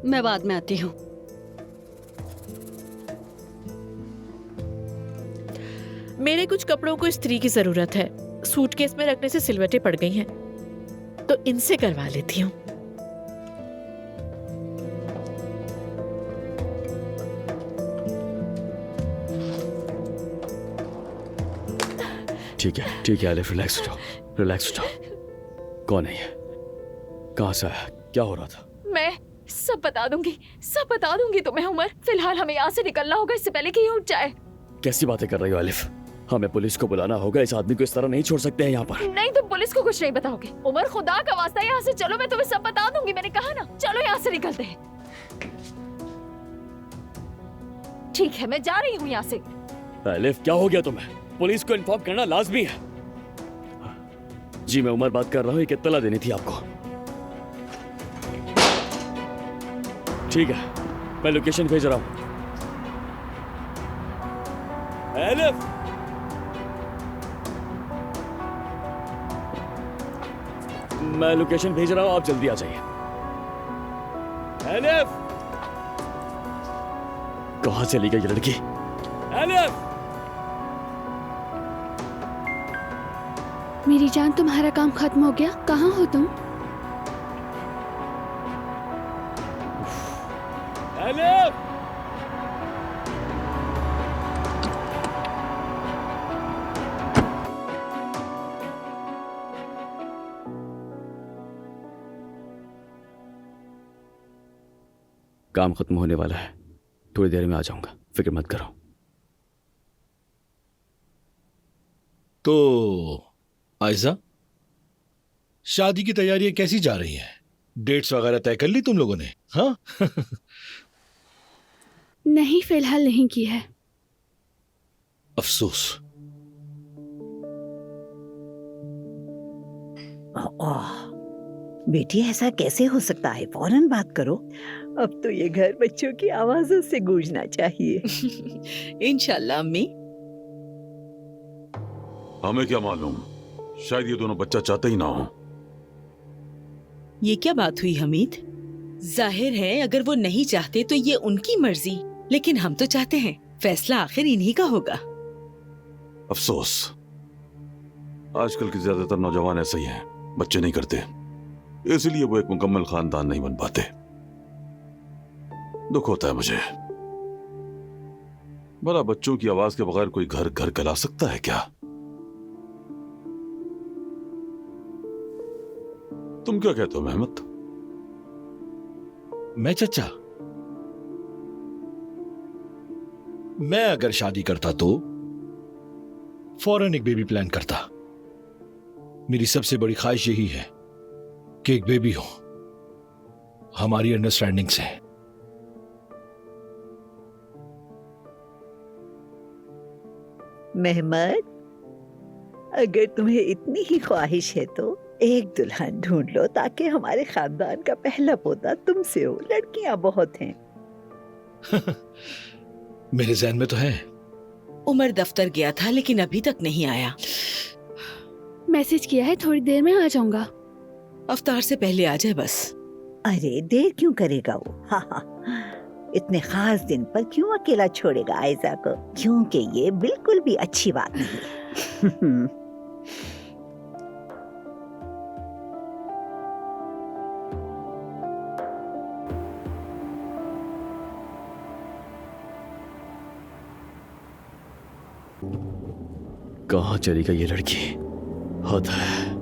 S8: मैं बाद में आती हूँ।
S13: मेरे कुछ कपड़ों को इस्त्री की जरूरत है। सूटकेस में रखने से सिलवटें पड़ गई हैं, तो इनसे करवा लेती हूँ।
S2: ठीक है अलिफ, रिलैक्स हो जाओ, रिलैक्स हो जाओ। कौन है ये? कहाँ से आया? क्या हो रहा था?
S5: मैं सब बता दूंगी तुम्हें उमर। फिलहाल हमें यहाँ से निकलना होगा इससे पहले कि ये उठ जाए।
S2: कैसी बातें कर रही हो अलिफ? हमें पुलिस को बुलाना होगा, इस आदमी को इस तरह नहीं छोड़ सकते हैं यहाँ पर।
S5: नहीं, तुम पुलिस को कुछ नहीं बताओगे। उमर खुदा का वास्ता यहाँ से चलो, मैं तुम्हें सब बता दूंगी। मैंने कहा ना, चलो यहाँ से निकलते हैं। ठीक है, मैं जा रही हूँ यहाँ से।
S2: अलिफ क्या हो गया तुम्हें? पुलिस को इन्फॉर्म करना लाजमी है। जी मैं उमर बात कर रहा हूँ, एक इत्तला देनी थी आपको। ठीक है, मैं लोकेशन भेज रहा हूँ। अलिफ, मैं लोकेशन भेज रहा हूँ, आप जल्दी आ जाइए। अलिफ, कहाँ चली गई ये लड़की? अलिफ,
S6: मेरी जान, तुम्हारा काम खत्म हो गया? कहाँ हो तुम?
S2: अलिफ, काम खत्म होने वाला है, थोड़ी देर में आ जाऊंगा, फिक्र मत करो।
S17: तो आयजा, शादी की तैयारियां कैसी जा रही हैं? डेट्स वगैरह तय कर ली तुम लोगों ने? हाँ?
S6: नहीं, फिलहाल नहीं की है।
S17: अफसोस।
S4: बेटी, ऐसा कैसे हो सकता है? फौरन बात करो। अब तो ये घर बच्चों की आवाजों से गूंजना चाहिए।
S9: इंशाल्लाह अम्मी।
S16: हमें क्या मालूम, शायद ये दोनों बच्चा चाहते ही ना हो।
S9: ये क्या बात हुई हमीद? जाहिर है अगर वो नहीं चाहते तो ये उनकी मर्जी, लेकिन हम तो चाहते हैं। फैसला आखिर इन्हीं का होगा।
S16: अफसोस, आजकल के ज्यादातर नौजवान ऐसे ही हैं, बच्चे नहीं करते, इसलिए वो एक मुकम्मल खानदान नहीं बन पाते। दुख होता है मुझे। भला बच्चों की आवाज के बगैर कोई घर घर कहला सकता है क्या? तुम क्या कहते हो मेहमत?
S17: मैं चचा, मैं अगर शादी करता तो फौरन एक बेबी प्लान करता। मेरी सबसे बड़ी ख्वाहिश यही है कि एक बेबी हो, हमारी अंडरस्टैंडिंग से।
S4: मेहमत, अगर तुम्हें इतनी ही ख्वाहिश है तो एक दुल्हन ढूंढ लो ताकि हमारे खानदान का पहला पोता तुमसे हो। लड़कियां बहुत हैं।
S17: मेरे ज़हन में तो है।
S9: उमर दफ्तर गया था लेकिन अभी तक नहीं आया।
S6: मैसेज किया है, थोड़ी देर में आ जाऊंगा।
S9: अफ्तार से पहले आ जाए बस।
S4: अरे देर क्यों करेगा वो? हाँ हाँ, इतने खास दिन पर क्यों अकेला छोड़ेगा आयजा को? क्योंकि ये बिल्कुल भी अच्छी बात नहीं।
S2: कहाँ चली गई ये लड़की? हद है।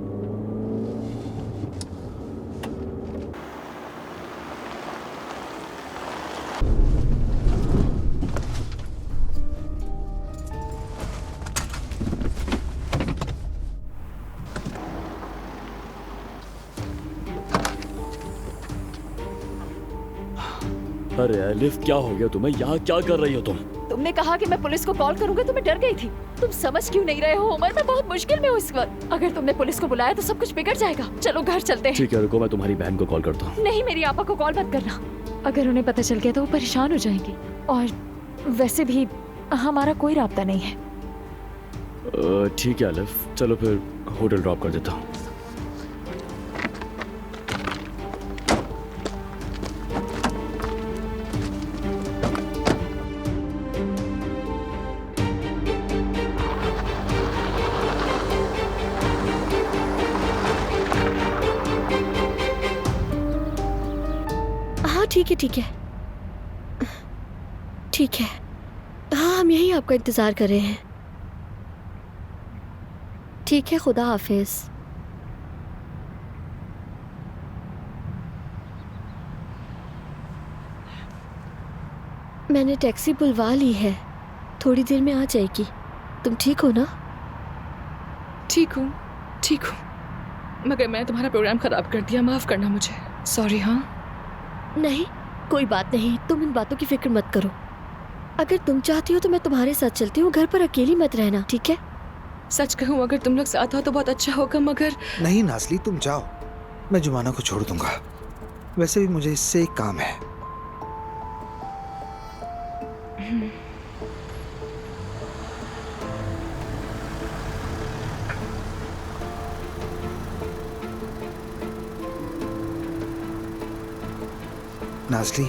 S2: अरे एलिफ, क्या हो गया तुम्हें? यहाँ क्या कर रही हो तुम?
S5: तुमने कहा कि मैं पुलिस को कॉल करूंगी तो मैं डर गई थी। तुम समझ क्यों नहीं रहे हो उमर? मैं बहुत मुश्किल में हूँ इस वक्त। अगर तुमने पुलिस को बुलाया तो सब कुछ बिगड़ जाएगा। चलो घर चलते हैं।
S2: ठीक है, रुको, मैं तुम्हारी बहन को कॉल करता हूँ।
S5: नहीं, मेरी आपा को कॉल मत करना। अगर उन्हें पता चल गया तो वो परेशान हो जाएंगी। और वैसे भी हमारा कोई राब्ता नहीं है।
S2: ठीक है एलिफ, चलो फिर होटल ड्रॉप कर देता हूँ।
S12: ठीक है ठीक है ठीक है। हाँ, हम यही आपका इंतजार कर रहे हैं। ठीक है, खुदा हाफिज। मैंने टैक्सी बुलवा ली है, थोड़ी देर में आ जाएगी। तुम ठीक हो ना?
S7: ठीक हूँ, ठीक हूँ, मगर मैं तुम्हारा प्रोग्राम खराब कर दिया, माफ करना मुझे। सॉरी। हाँ
S12: नहीं, कोई बात नहीं, तुम इन बातों की फिक्र मत करो। अगर तुम चाहती हो तो मैं तुम्हारे साथ चलती हूँ। घर पर अकेली मत रहना, ठीक है?
S7: सच कहूँ, अगर तुम लोग साथ हो तो बहुत अच्छा होगा, मगर
S3: नहीं नाज़ली, तुम जाओ, मैं जुमाना को छोड़ दूंगा। वैसे भी मुझे इससे एक काम है। नाज़ली,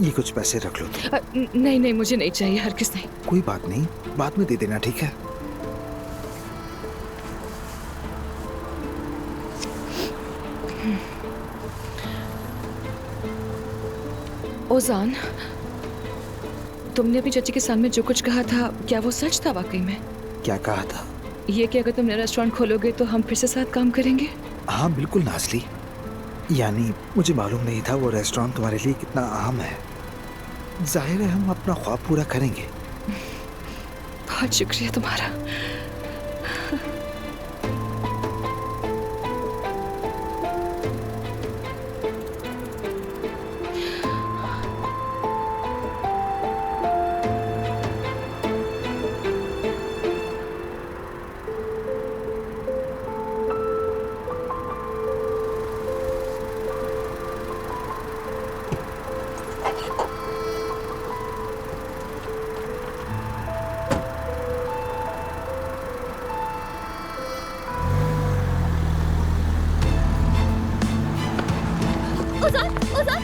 S3: ये कुछ पैसे रख लो तुम।
S7: नहीं नहीं, मुझे नहीं चाहिए, हरगिज़ नहीं।
S3: कोई बात नहीं, बाद में दे देना, ठीक है?
S7: ओजान, तुमने अपनी चाची के सामने जो कुछ कहा था, क्या वो सच था वाकई में?
S3: क्या कहा था?
S7: ये कि अगर तुम नया रेस्टोरेंट खोलोगे तो हम फिर से साथ काम करेंगे।
S3: हाँ बिल्कुल नाज़ली, यानी मुझे मालूम नहीं था वो रेस्टोरेंट तुम्हारे लिए कितना अहम है। जाहिर है हम अपना ख्वाब पूरा करेंगे।
S7: बहुत शुक्रिया तुम्हारा।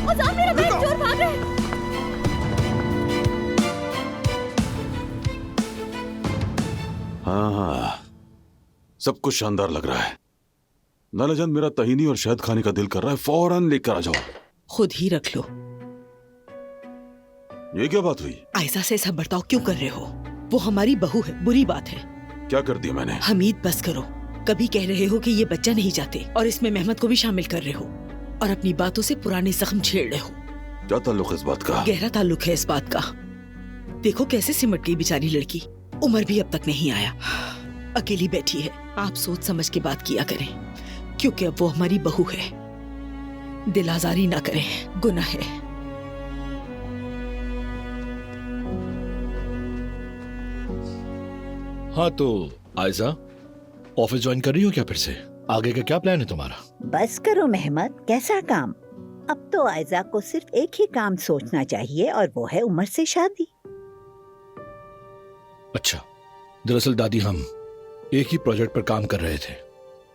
S12: ओजान, मेरा बैग चोर भाग रहे हैं।
S16: हाँ, सब कुछ शानदार लग रहा है। नालाजान, मेरा तहीनी और शहद खाने का दिल कर रहा है, फौरन लेकर आ जाओ।
S9: खुद ही रख लो।
S16: ये क्या बात हुई?
S9: आयशा से ऐसा बर्ताव क्यों कर रहे हो? वो हमारी बहू है, बुरी बात है।
S16: क्या कर दिया मैंने?
S9: हमीद, बस करो। कभी कह रहे हो कि ये बच्चा नहीं चाहते और इसमें मेहमद को भी शामिल कर रहे हो और अपनी बातों से पुराने जख्म छेड़ रहे हो।
S16: क्या ताल्लुक है इस बात का?
S9: गहरा ताल्लुक है इस बात का। देखो कैसे सिमट गई बेचारी लड़की। उमर भी अब तक नहीं आया, अकेली बैठी है। आप सोच समझ के बात किया करें, क्योंकि अब वो हमारी बहू है। दिल आजारी ना करें, गुनाह है।
S17: हाँ तो आयजा, ऑफिस ज्वाइन कर रही हो क्या फिर से? आगे का क्या प्लान है तुम्हारा?
S4: बस करो मेहमद, कैसा काम? अब तो आयजा को सिर्फ एक ही काम सोचना चाहिए और वो है उमर से शादी।
S17: अच्छा, दरअसल दादी हम एक ही प्रोजेक्ट पर काम कर रहे थे,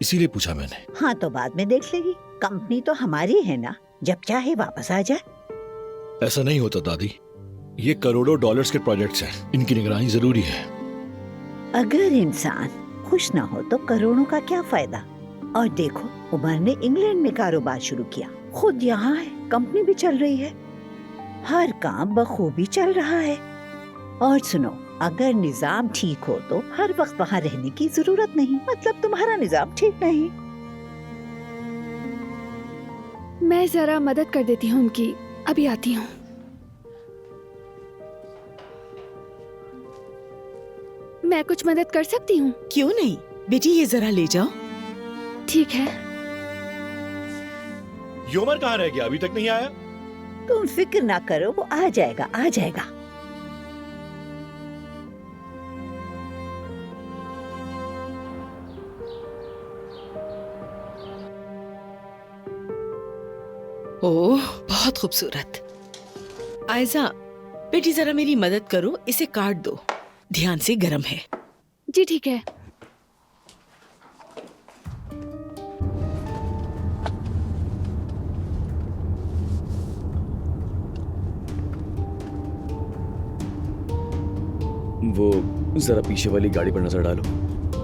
S17: इसीलिए पूछा मैंने।
S4: हाँ तो बाद में देख लेगी, कंपनी तो हमारी है ना, जब चाहे वापस आ जाए।
S17: ऐसा नहीं होता दादी, ये करोड़ों डॉलर्स के प्रोजेक्ट्स हैं, इनकी निगरानी जरूरी है।
S4: अगर इंसान खुश ना हो तो करोड़ों का क्या फायदा। और देखो, उमर ने इंग्लैंड में कारोबार शुरू किया, खुद यहाँ है, कंपनी भी चल रही है, हर काम बखूबी चल रहा है। और सुनो, अगर निजाम ठीक हो तो हर वक्त वहाँ रहने की जरूरत नहीं। मतलब तुम्हारा निजाम ठीक नहीं।
S6: मैं जरा मदद कर देती हूँ उनकी, अभी आती हूँ। मैं कुछ मदद कर सकती हूँ?
S9: क्यों नहीं बेटी, ये जरा ले जाओ।
S6: ठीक है।
S17: योमर कहाँ रह गया, अभी तक नहीं आया?
S4: तुम फिक्र ना करो, वो आ जाएगा, आ जाएगा।
S9: ओह, बहुत खूबसूरत। आयजा, बेटी जरा मेरी मदद करो, इसे काट दो, ध्यान से, गरम है।
S6: जी ठीक है।
S2: वो जरा पीछे वाली गाड़ी पर नजर डालो,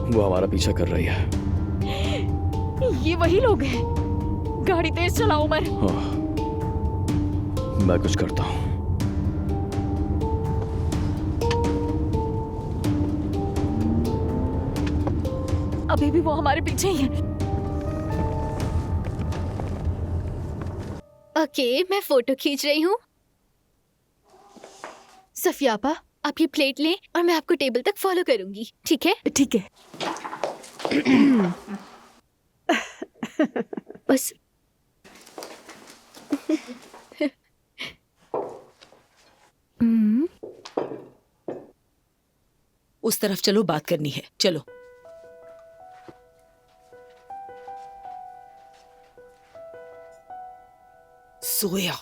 S2: वो हमारा पीछा कर रही है।
S5: ये वही लोग हैं। गाड़ी तेज चलाओ उमर।
S2: हाँ, मैं कुछ करता हूँ।
S5: अभी भी वो हमारे पीछे ही है।
S1: ओके, मैं फोटो खींच रही हूँ। सफियापा, आप ये प्लेट लें और मैं आपको टेबल तक फॉलो करूंगी, ठीक है?
S11: ठीक है।
S1: बस
S9: उस तरफ चलो, बात करनी है, चलो। सोया,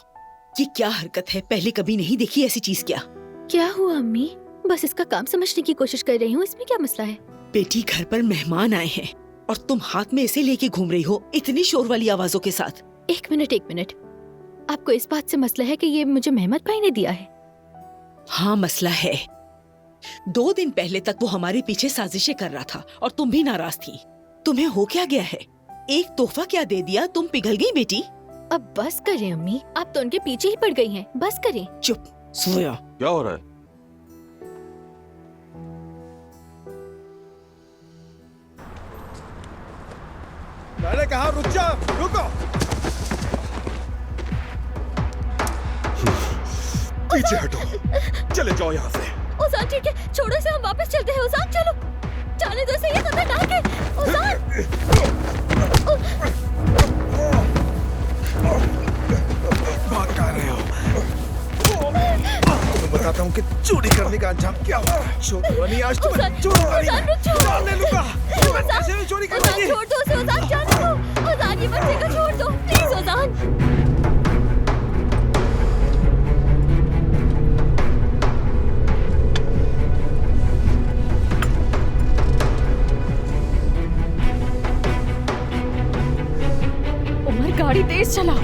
S9: ये क्या हरकत है, पहले कभी नहीं देखी ऐसी चीज।
S1: क्या हुआ अम्मी? बस इसका काम समझने की कोशिश कर रही हूँ, इसमें क्या मसला है?
S9: बेटी, घर पर मेहमान आए हैं और तुम हाथ में इसे लेके घूम रही हो, इतनी शोर वाली आवाजों के साथ।
S1: एक मिनट, आपको इस बात से मसला है कि ये मुझे मेहमद भाई ने दिया है?
S9: हाँ, मसला है। 2 दिन पहले तक वो हमारे पीछे साजिशें कर रहा था और तुम भी नाराज थी। तुम्हें हो क्या गया है? एक तोहफा क्या दे दिया, तुम पिघल गई बेटी।
S1: अब बस करें अम्मी, आप तो उनके पीछे ही पड़ गई हैं, बस करें।
S9: चुप। सोया,
S16: क्या हो रहा है?
S3: मैंने कहा रुक जा, रुको। पीछे हटो, चले जाओ यहाँ से।
S1: उजान ठीक है, छोड़ो इसे, हम वापस चलते हैं। उजान चलो, जाने दो इसे, ये खतरनाक है। उजान,
S3: भाग कहाँ रहे हो? तुम्हें बताता हूँ कि चोरी करने का अंजाम क्या होता है। चोरी आज तुम्हें चोरी जाने लूंगा। पैसे भी चोरी करेंगे।
S1: छोड़ दो उसे, उजान जाने दो। उजान, ये बच्चे को छोड़ दो प्लीज। उजान,
S5: उमर गाड़ी तेज चला।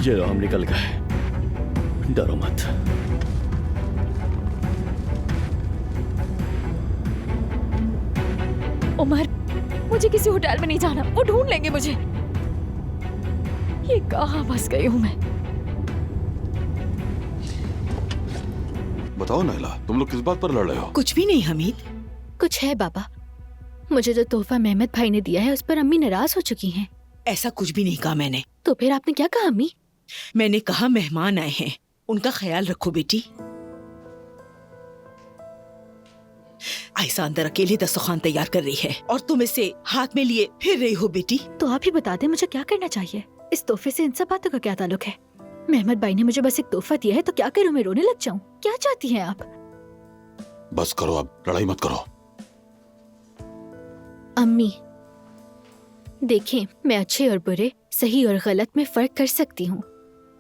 S2: ये लो, हम निकल गए, डरो मत।
S5: उमर, मुझे किसी होटल में नहीं जाना, वो ढूंढ लेंगे मुझे। ये कहाँ फंस गई हूँ मैं?
S16: बताओ नैला, तुम लोग किस बात पर लड़ रहे हो?
S9: कुछ भी नहीं हमीद।
S1: कुछ है बाबा, मुझे जो तोहफा मेहमद भाई ने दिया है उस पर अम्मी नाराज हो चुकी हैं।
S9: ऐसा कुछ भी नहीं कहा मैंने।
S1: तो फिर आपने क्या कहा अम्मी?
S9: मैंने कहा मेहमान आए हैं, उनका ख्याल रखो बेटी। आयशा अंदर अकेले दस्तरखान तैयार कर रही है और तुम इसे हाथ में लिए फिर रही हो बेटी।
S1: तो आप ही बता दें मुझे क्या करना चाहिए? इस तोहफे से इन सब बातों का क्या ताल्लुक है? मेहमद भाई ने मुझे बस एक तोहफा दिया है तो क्या करूं, मैं रोने लग जाऊं? क्या चाहती हैं आप?
S16: बस करो, अब लड़ाई मत करो।
S1: अम्मी, देखें, मैं अच्छे और बुरे, सही और गलत में फर्क कर सकती हूँ।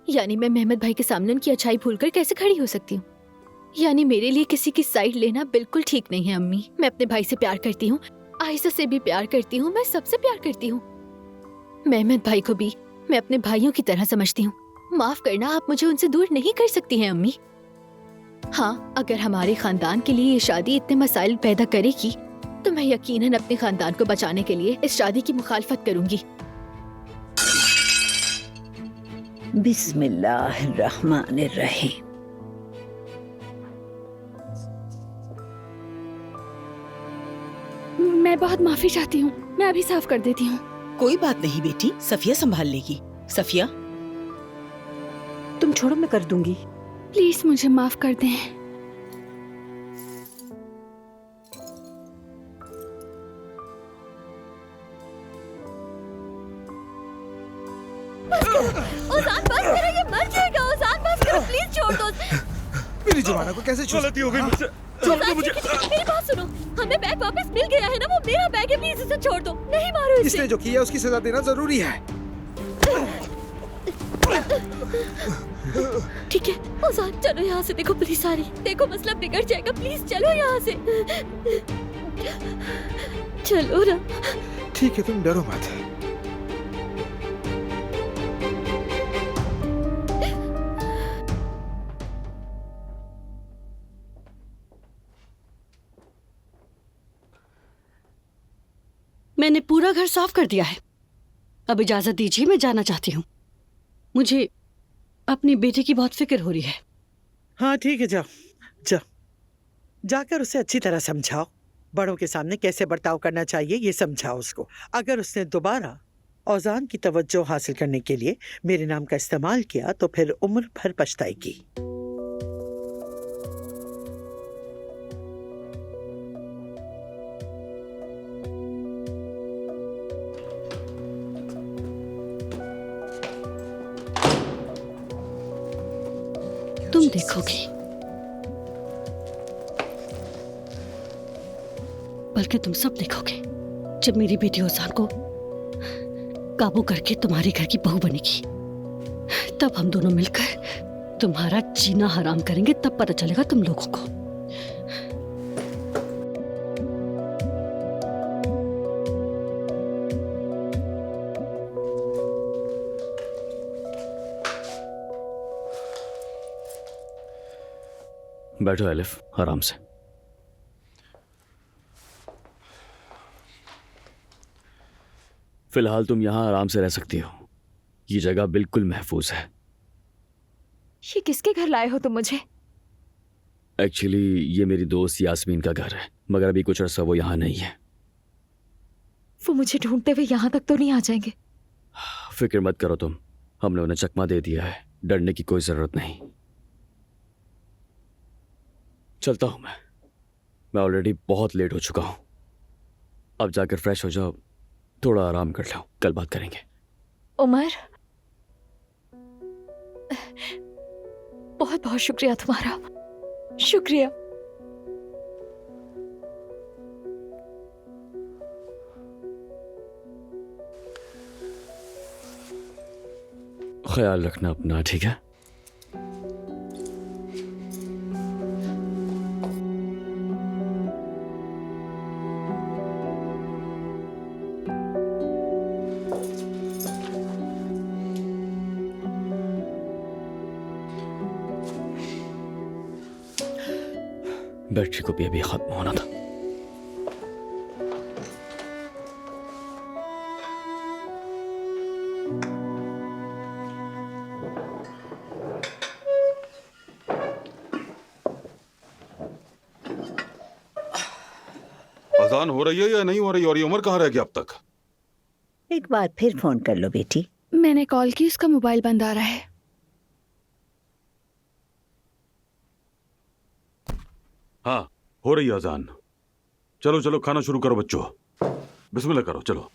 S1: यानी मैं मेहमत भाई के सामने उनकी अच्छाई भूलकर कैसे खड़ी हो सकती हूँ? यानी मेरे लिए किसी की साइड लेना बिल्कुल ठीक नहीं है अम्मी। मैं अपने भाई से प्यार करती हूँ, आयशा से भी प्यार करती हूँ, मैं सबसे प्यार करती हूँ। मेहमत भाई को भी मैं अपने भाइयों की तरह समझती हूँ। माफ करना, आप मुझे उनसे दूर नहीं कर सकती हैं अम्मी। हाँ, अगर हमारे खानदान के लिए ये शादी इतने मसाइल पैदा करेगी तो मैं यकीनन अपने खानदान को बचाने के लिए इस शादी की मुखालफत करूंगी।
S4: बिस्मिल्लाहिर्रहमानिर्रहीम।
S6: मैं बहुत माफी चाहती हूँ, मैं अभी साफ कर देती हूँ।
S9: कोई बात नहीं बेटी, सफिया संभाल लेगी। सफिया,
S11: तुम छोड़ो, मैं कर दूंगी।
S6: प्लीज मुझे माफ कर दें।
S12: ओजान बस करो, ये मर जाएगा। ओजान बस करो, प्लीज छोड़ दो।
S3: मेरी जुबाना को कैसे
S15: गलती हो गई मुझसे, छोड़ दो मुझे।
S12: मेरी बात सुनो, हमें बैग वापस मिल गया है ना, वो मेरा बैग है, प्लीज इसे छोड़ दो। नहीं मारो इसे।
S3: इसने जो किया उसकी सजा देना जरूरी है।
S12: ठीक है ओजान, चलो यहाँ से। देखो पुलिस आ रही, देखो मसला बिगड़ जाएगा, प्लीज चलो यहाँ से। चलो ना।
S3: ठीक है, तुम डरो मत।
S8: मैंने पूरा घर साफ कर दिया है। अब इजाजत दीजिए, मैं जाना चाहती हूँ। मुझे अपनी बेटी की बहुत फिक्र हो रही है।
S10: हाँ ठीक है, जाओ जाओ, जाकर उसे अच्छी तरह समझाओ। बड़ों के सामने कैसे बर्ताव करना चाहिए ये समझाओ उसको। अगर उसने दोबारा औजान की तवज्जो हासिल करने के लिए मेरे नाम का इस्तेमाल किया तो फिर उम्र भर पछताएगी।
S8: तुम देखोगी, बल्कि तुम सब देखोगे जब मेरी बेटी औजान को काबू करके तुम्हारे घर की बहू बनेगी। तब हम दोनों मिलकर तुम्हारा जीना हराम करेंगे। तब पता चलेगा तुम लोगों को।
S2: बैठो एलिफ, आराम से। फिलहाल तुम यहां आराम से रह सकती हो। ये जगह बिल्कुल महफूज है।
S5: ये किसके घर लाए हो तुम मुझे?
S2: एक्चुअली ये मेरी दोस्त यास्मीन का घर है, मगर अभी कुछ अर्सा वो यहाँ नहीं है।
S5: वो मुझे ढूंढते हुए यहाँ तक तो नहीं आ जाएंगे?
S2: फिक्र मत करो तुम, हमने उन्हें चकमा दे दिया है। डरने की कोई जरूरत नहीं। चलता हूं मैं ऑलरेडी बहुत लेट हो चुका हूं। अब जाकर फ्रेश हो जाओ, थोड़ा आराम कर लो, कल बात करेंगे।
S5: उमर, बहुत बहुत शुक्रिया तुम्हारा, शुक्रिया।
S2: ख्याल रखना अपना, ठीक है? बैटरी को भी अभी खत्म होना था।
S16: अजान हो रही है या नहीं हो रही? और ये उमर कहाँ रह गया अब तक?
S4: एक बार फिर फोन कर लो बेटी।
S6: मैंने कॉल की, उसका मोबाइल बंद आ रहा है।
S16: हाँ, हो रही है अजान। चलो चलो, खाना शुरू करो बच्चों। बिस्मिल्लाह करो, चलो।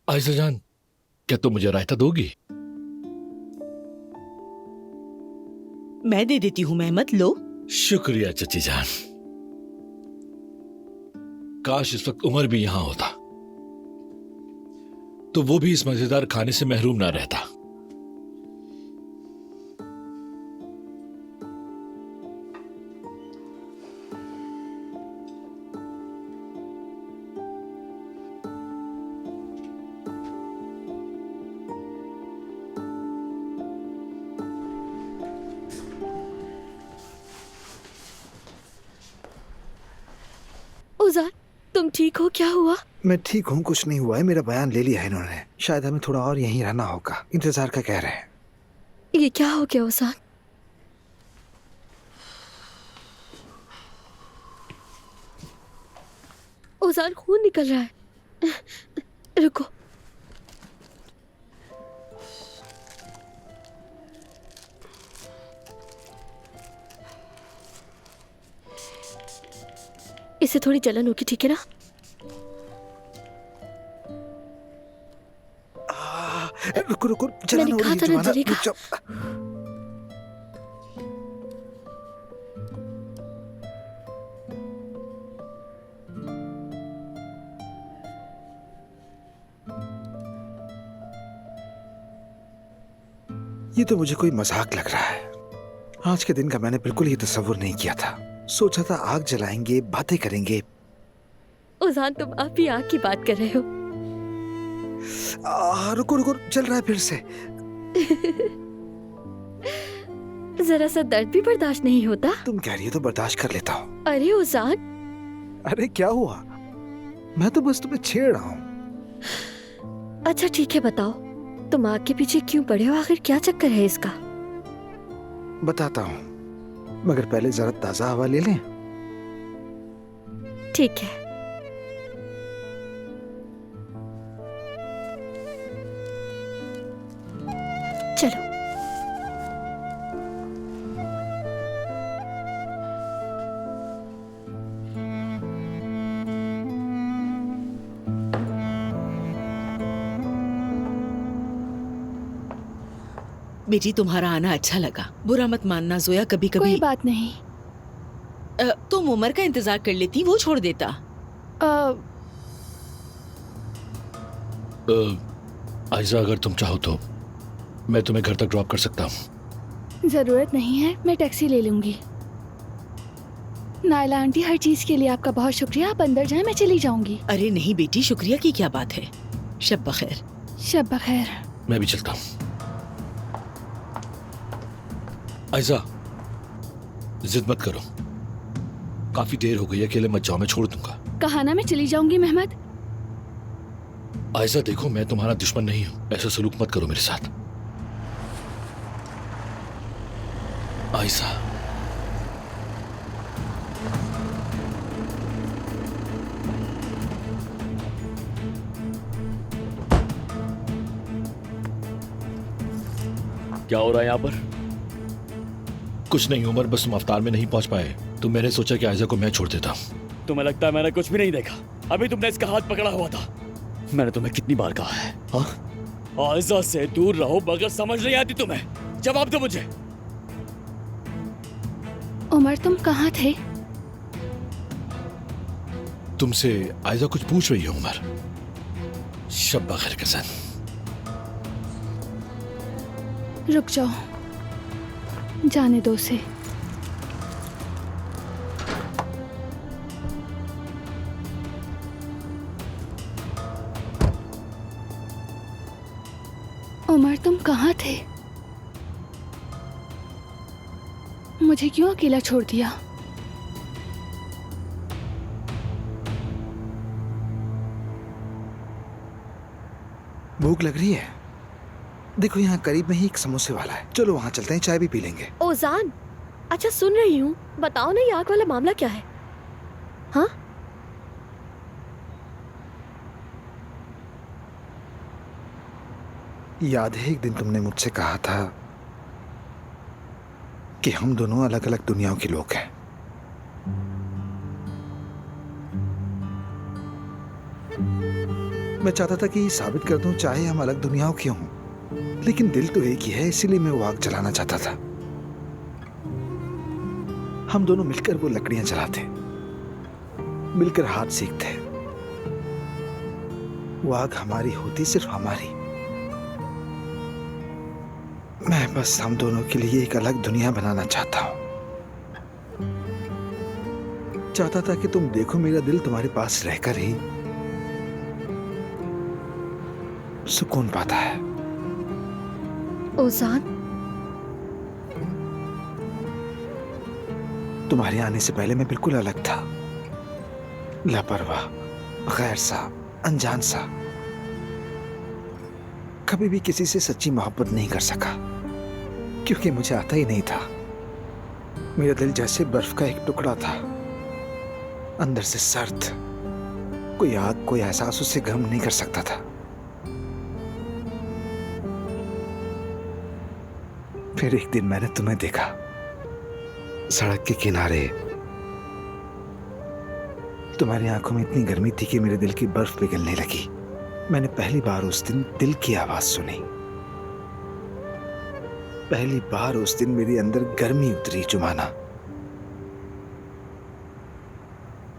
S17: आयशा जान, क्या तुम मुझे रायता दोगी?
S9: मैं दे देती हूँ मेहमत, लो।
S17: शुक्रिया चची जान। काश इस वक्त उमर भी यहां होता तो वो भी इस मजेदार खाने से महरूम ना रहता।
S12: उजान, तुम ठीक हो? क्या हुआ?
S3: मैं ठीक हूँ, कुछ नहीं हुआ है। मेरा बयान ले लिया है इन्होंने। शायद हमें थोड़ा और यहीं रहना होगा। इंतजार का कह रहे हैं।
S12: ये क्या हो गया उजान? उजान, खून निकल रहा है। रुको। इससे थोड़ी जलन होगी, ठीक है ना?
S3: रुको रुको,
S12: मैंने कहा था ना जलेगा।
S3: ये तो मुझे कोई मजाक लग रहा है। आज के दिन का मैंने बिल्कुल ही तस्वुर नहीं किया था। सोचा था आग जलाएंगे, बातें करेंगे।
S12: उजान, तुम आप भी आग की बात कर रहे हो।
S3: रुको रुको, चल रहा है फिर से।
S12: जरा सा दर्द भी बर्दाश्त नहीं होता?
S3: तुम कह रही हो तो बर्दाश्त कर लेता हूँ।
S12: अरे उजान।
S3: अरे क्या हुआ? मैं तो बस तुम्हें छेड़ रहा हूँ।
S12: अच्छा ठीक है, बताओ तुम आग के पीछे क्यों पड़े हो? आखिर क्या चक्कर है इसका?
S3: बताता हूँ, मगर पहले जरा ताजा हवा ले लें।
S12: ठीक है। चलो।
S9: बेटी, तुम्हारा आना अच्छा लगा। बुरा मत मानना जोया, कभी कभी
S6: कोई बात नहीं।
S9: तुम उमर का इंतजार कर लेती, वो छोड़ देता।
S17: आयजा, अगर तुम चाहो तो मैं तुम्हें घर तक ड्रॉप कर सकता हूँ।
S6: जरूरत नहीं है, मैं टैक्सी ले लूंगी। नायला आंटी, हर चीज के लिए आपका बहुत शुक्रिया। आप अंदर जाएं, मैं चली जाऊंगी।
S9: अरे नहीं बेटी, शुक्रिया की क्या बात है। शब बखैर।
S6: शब बखैर।
S17: मैं भी चलता हूँ। आयजा, जिद मत करो। काफी देर हो गई, अकेले मत जाओ, मैं छोड़ दूंगा।
S6: कहा ना मैं चली जाऊंगी मेहमद।
S17: आयजा देखो, मैं तुम्हारा दुश्मन नहीं हूं, ऐसा सलूक मत करो मेरे साथ। आयजा,
S2: क्या हो रहा है यहाँ पर?
S17: कुछ नहीं उमर, बस तुम अवतार में नहीं पहुंच पाए तो मैंने सोचा कि आयजा को मैं छोड़ देता हूँ।
S2: तुम्हें लगता है मैंने कुछ भी नहीं देखा? अभी तुमने इसका हाथ पकड़ा हुआ था। मैंने तुम्हें कितनी बार कहा है, हाँ? आयजा से दूर रहो, मगर समझ नहीं आती तुम्हें। जवाब दो मुझे।
S6: उमर, तुम कहाँ थे?
S17: तुमसे आयजा कुछ पूछ रही है उमर। शब बखैर कज़न।
S6: रुक जाओ, जाने दो उसे। उमर, तुम कहाँ थे? मुझे क्यों अकेला छोड़ दिया?
S3: भूख लग रही है? देखो यहाँ करीब में ही एक समोसे वाला है, चलो वहाँ चलते हैं, चाय भी पी लेंगे।
S12: ओजान, अच्छा सुन रही हूँ, बताओ ना ये आग वाला मामला क्या है? हाँ?
S3: याद है एक दिन तुमने मुझसे कहा था कि हम दोनों अलग अलग दुनियाओं के लोग हैं। मैं चाहता था कि साबित कर दूं, चाहे हम अलग दुनियाओं के हों, लेकिन दिल तो एक ही है, इसीलिए मैं वो आग जलाना चाहता था। हम दोनों मिलकर वो लकड़ियां जलाते, मिलकर हाथ सेकते। वो आग हमारी होती, सिर्फ हमारी। मैं बस हम दोनों के लिए एक अलग दुनिया बनाना चाहता हूं। चाहता था कि तुम देखो मेरा दिल तुम्हारे पास रहकर ही सुकून पाता है।
S1: ओजान,
S3: तुम्हारे आने से पहले मैं बिल्कुल अलग था, लापरवाह, गैर सा, अनजान सा। कभी भी किसी से सच्ची मोहब्बत नहीं कर सका, क्योंकि मुझे आता ही नहीं था। मेरा दिल जैसे बर्फ का एक टुकड़ा था, अंदर से सर्द। कोई आग, कोई एहसास उसे गर्म नहीं कर सकता था। फिर एक दिन मैंने तुम्हें देखा, सड़क के किनारे। तुम्हारी आंखों में इतनी गर्मी थी कि मेरे दिल की बर्फ पिघलने लगी। मैंने पहली बार उस दिन दिल की आवाज सुनी। पहली बार उस दिन मेरे अंदर गर्मी उतरी जुमाना।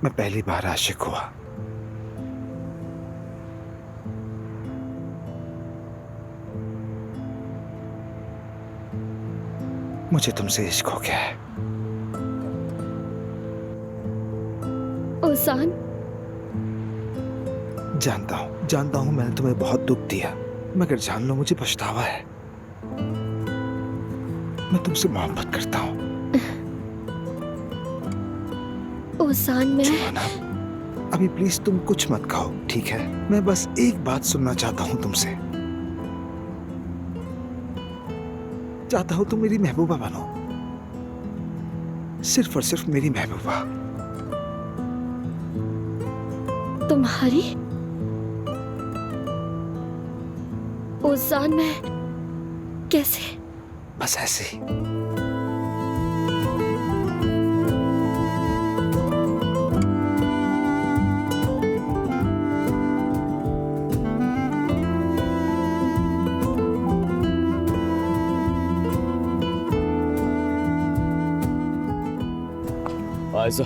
S3: मैं पहली बार आशिक हुआ। मुझे तुमसे इश्क हो गया है।
S1: ओजान,
S3: जानता हूं मैंने तुम्हें बहुत दुख दिया, मगर जान लो मुझे पछतावा है। मैं तुमसे मोहब्बत करता हूं।
S1: ओजान, मैं
S3: जुमाना, अभी प्लीज तुम कुछ मत कहो, ठीक है? मैं बस एक बात सुनना चाहता हूं तुमसे। चाहता हूं तुम मेरी महबूबा बनो, सिर्फ और सिर्फ मेरी महबूबा।
S1: तुम्हारी? ओजान, मैं कैसे?
S3: बस ऐसे ही।
S2: आयजा,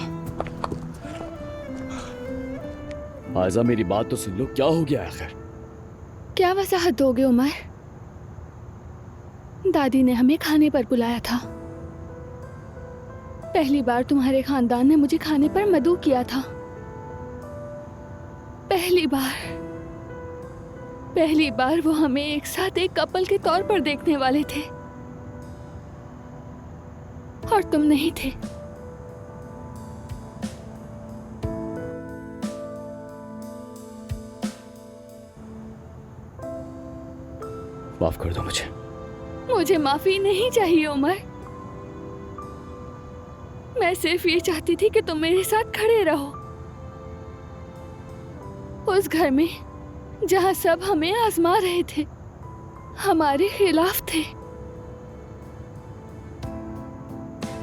S2: आयजा, मेरी बात तो सुन लो। क्या हो गया आखिर?
S6: क्या वजाहत दोगे उमर? दादी ने हमें खाने पर बुलाया था। पहली बार तुम्हारे खानदान ने मुझे खाने पर मदऊ किया था। पहली बार वो हमें एक साथ एक कपल के तौर पर देखने वाले थे, और तुम नहीं थे।
S2: माफ कर दो मुझे।
S6: मुझे माफी नहीं चाहिए उमर। मैं सिर्फ ये चाहती थी कि तुम मेरे साथ खड़े रहो, उस घर में जहां सब हमें आजमा रहे थे, हमारे खिलाफ थे।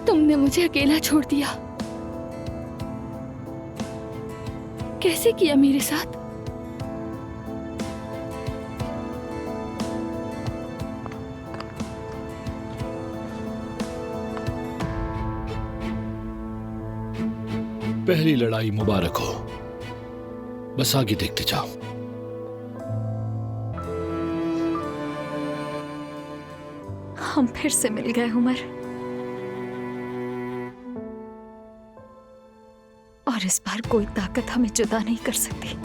S6: तुमने मुझे अकेला छोड़ दिया। कैसे किया मेरे साथ?
S17: पहली लड़ाई मुबारक हो। बस आगे देखते जाओ।
S5: हम फिर से मिल गए उमर, और इस बार कोई ताकत हमें जुदा नहीं कर सकती।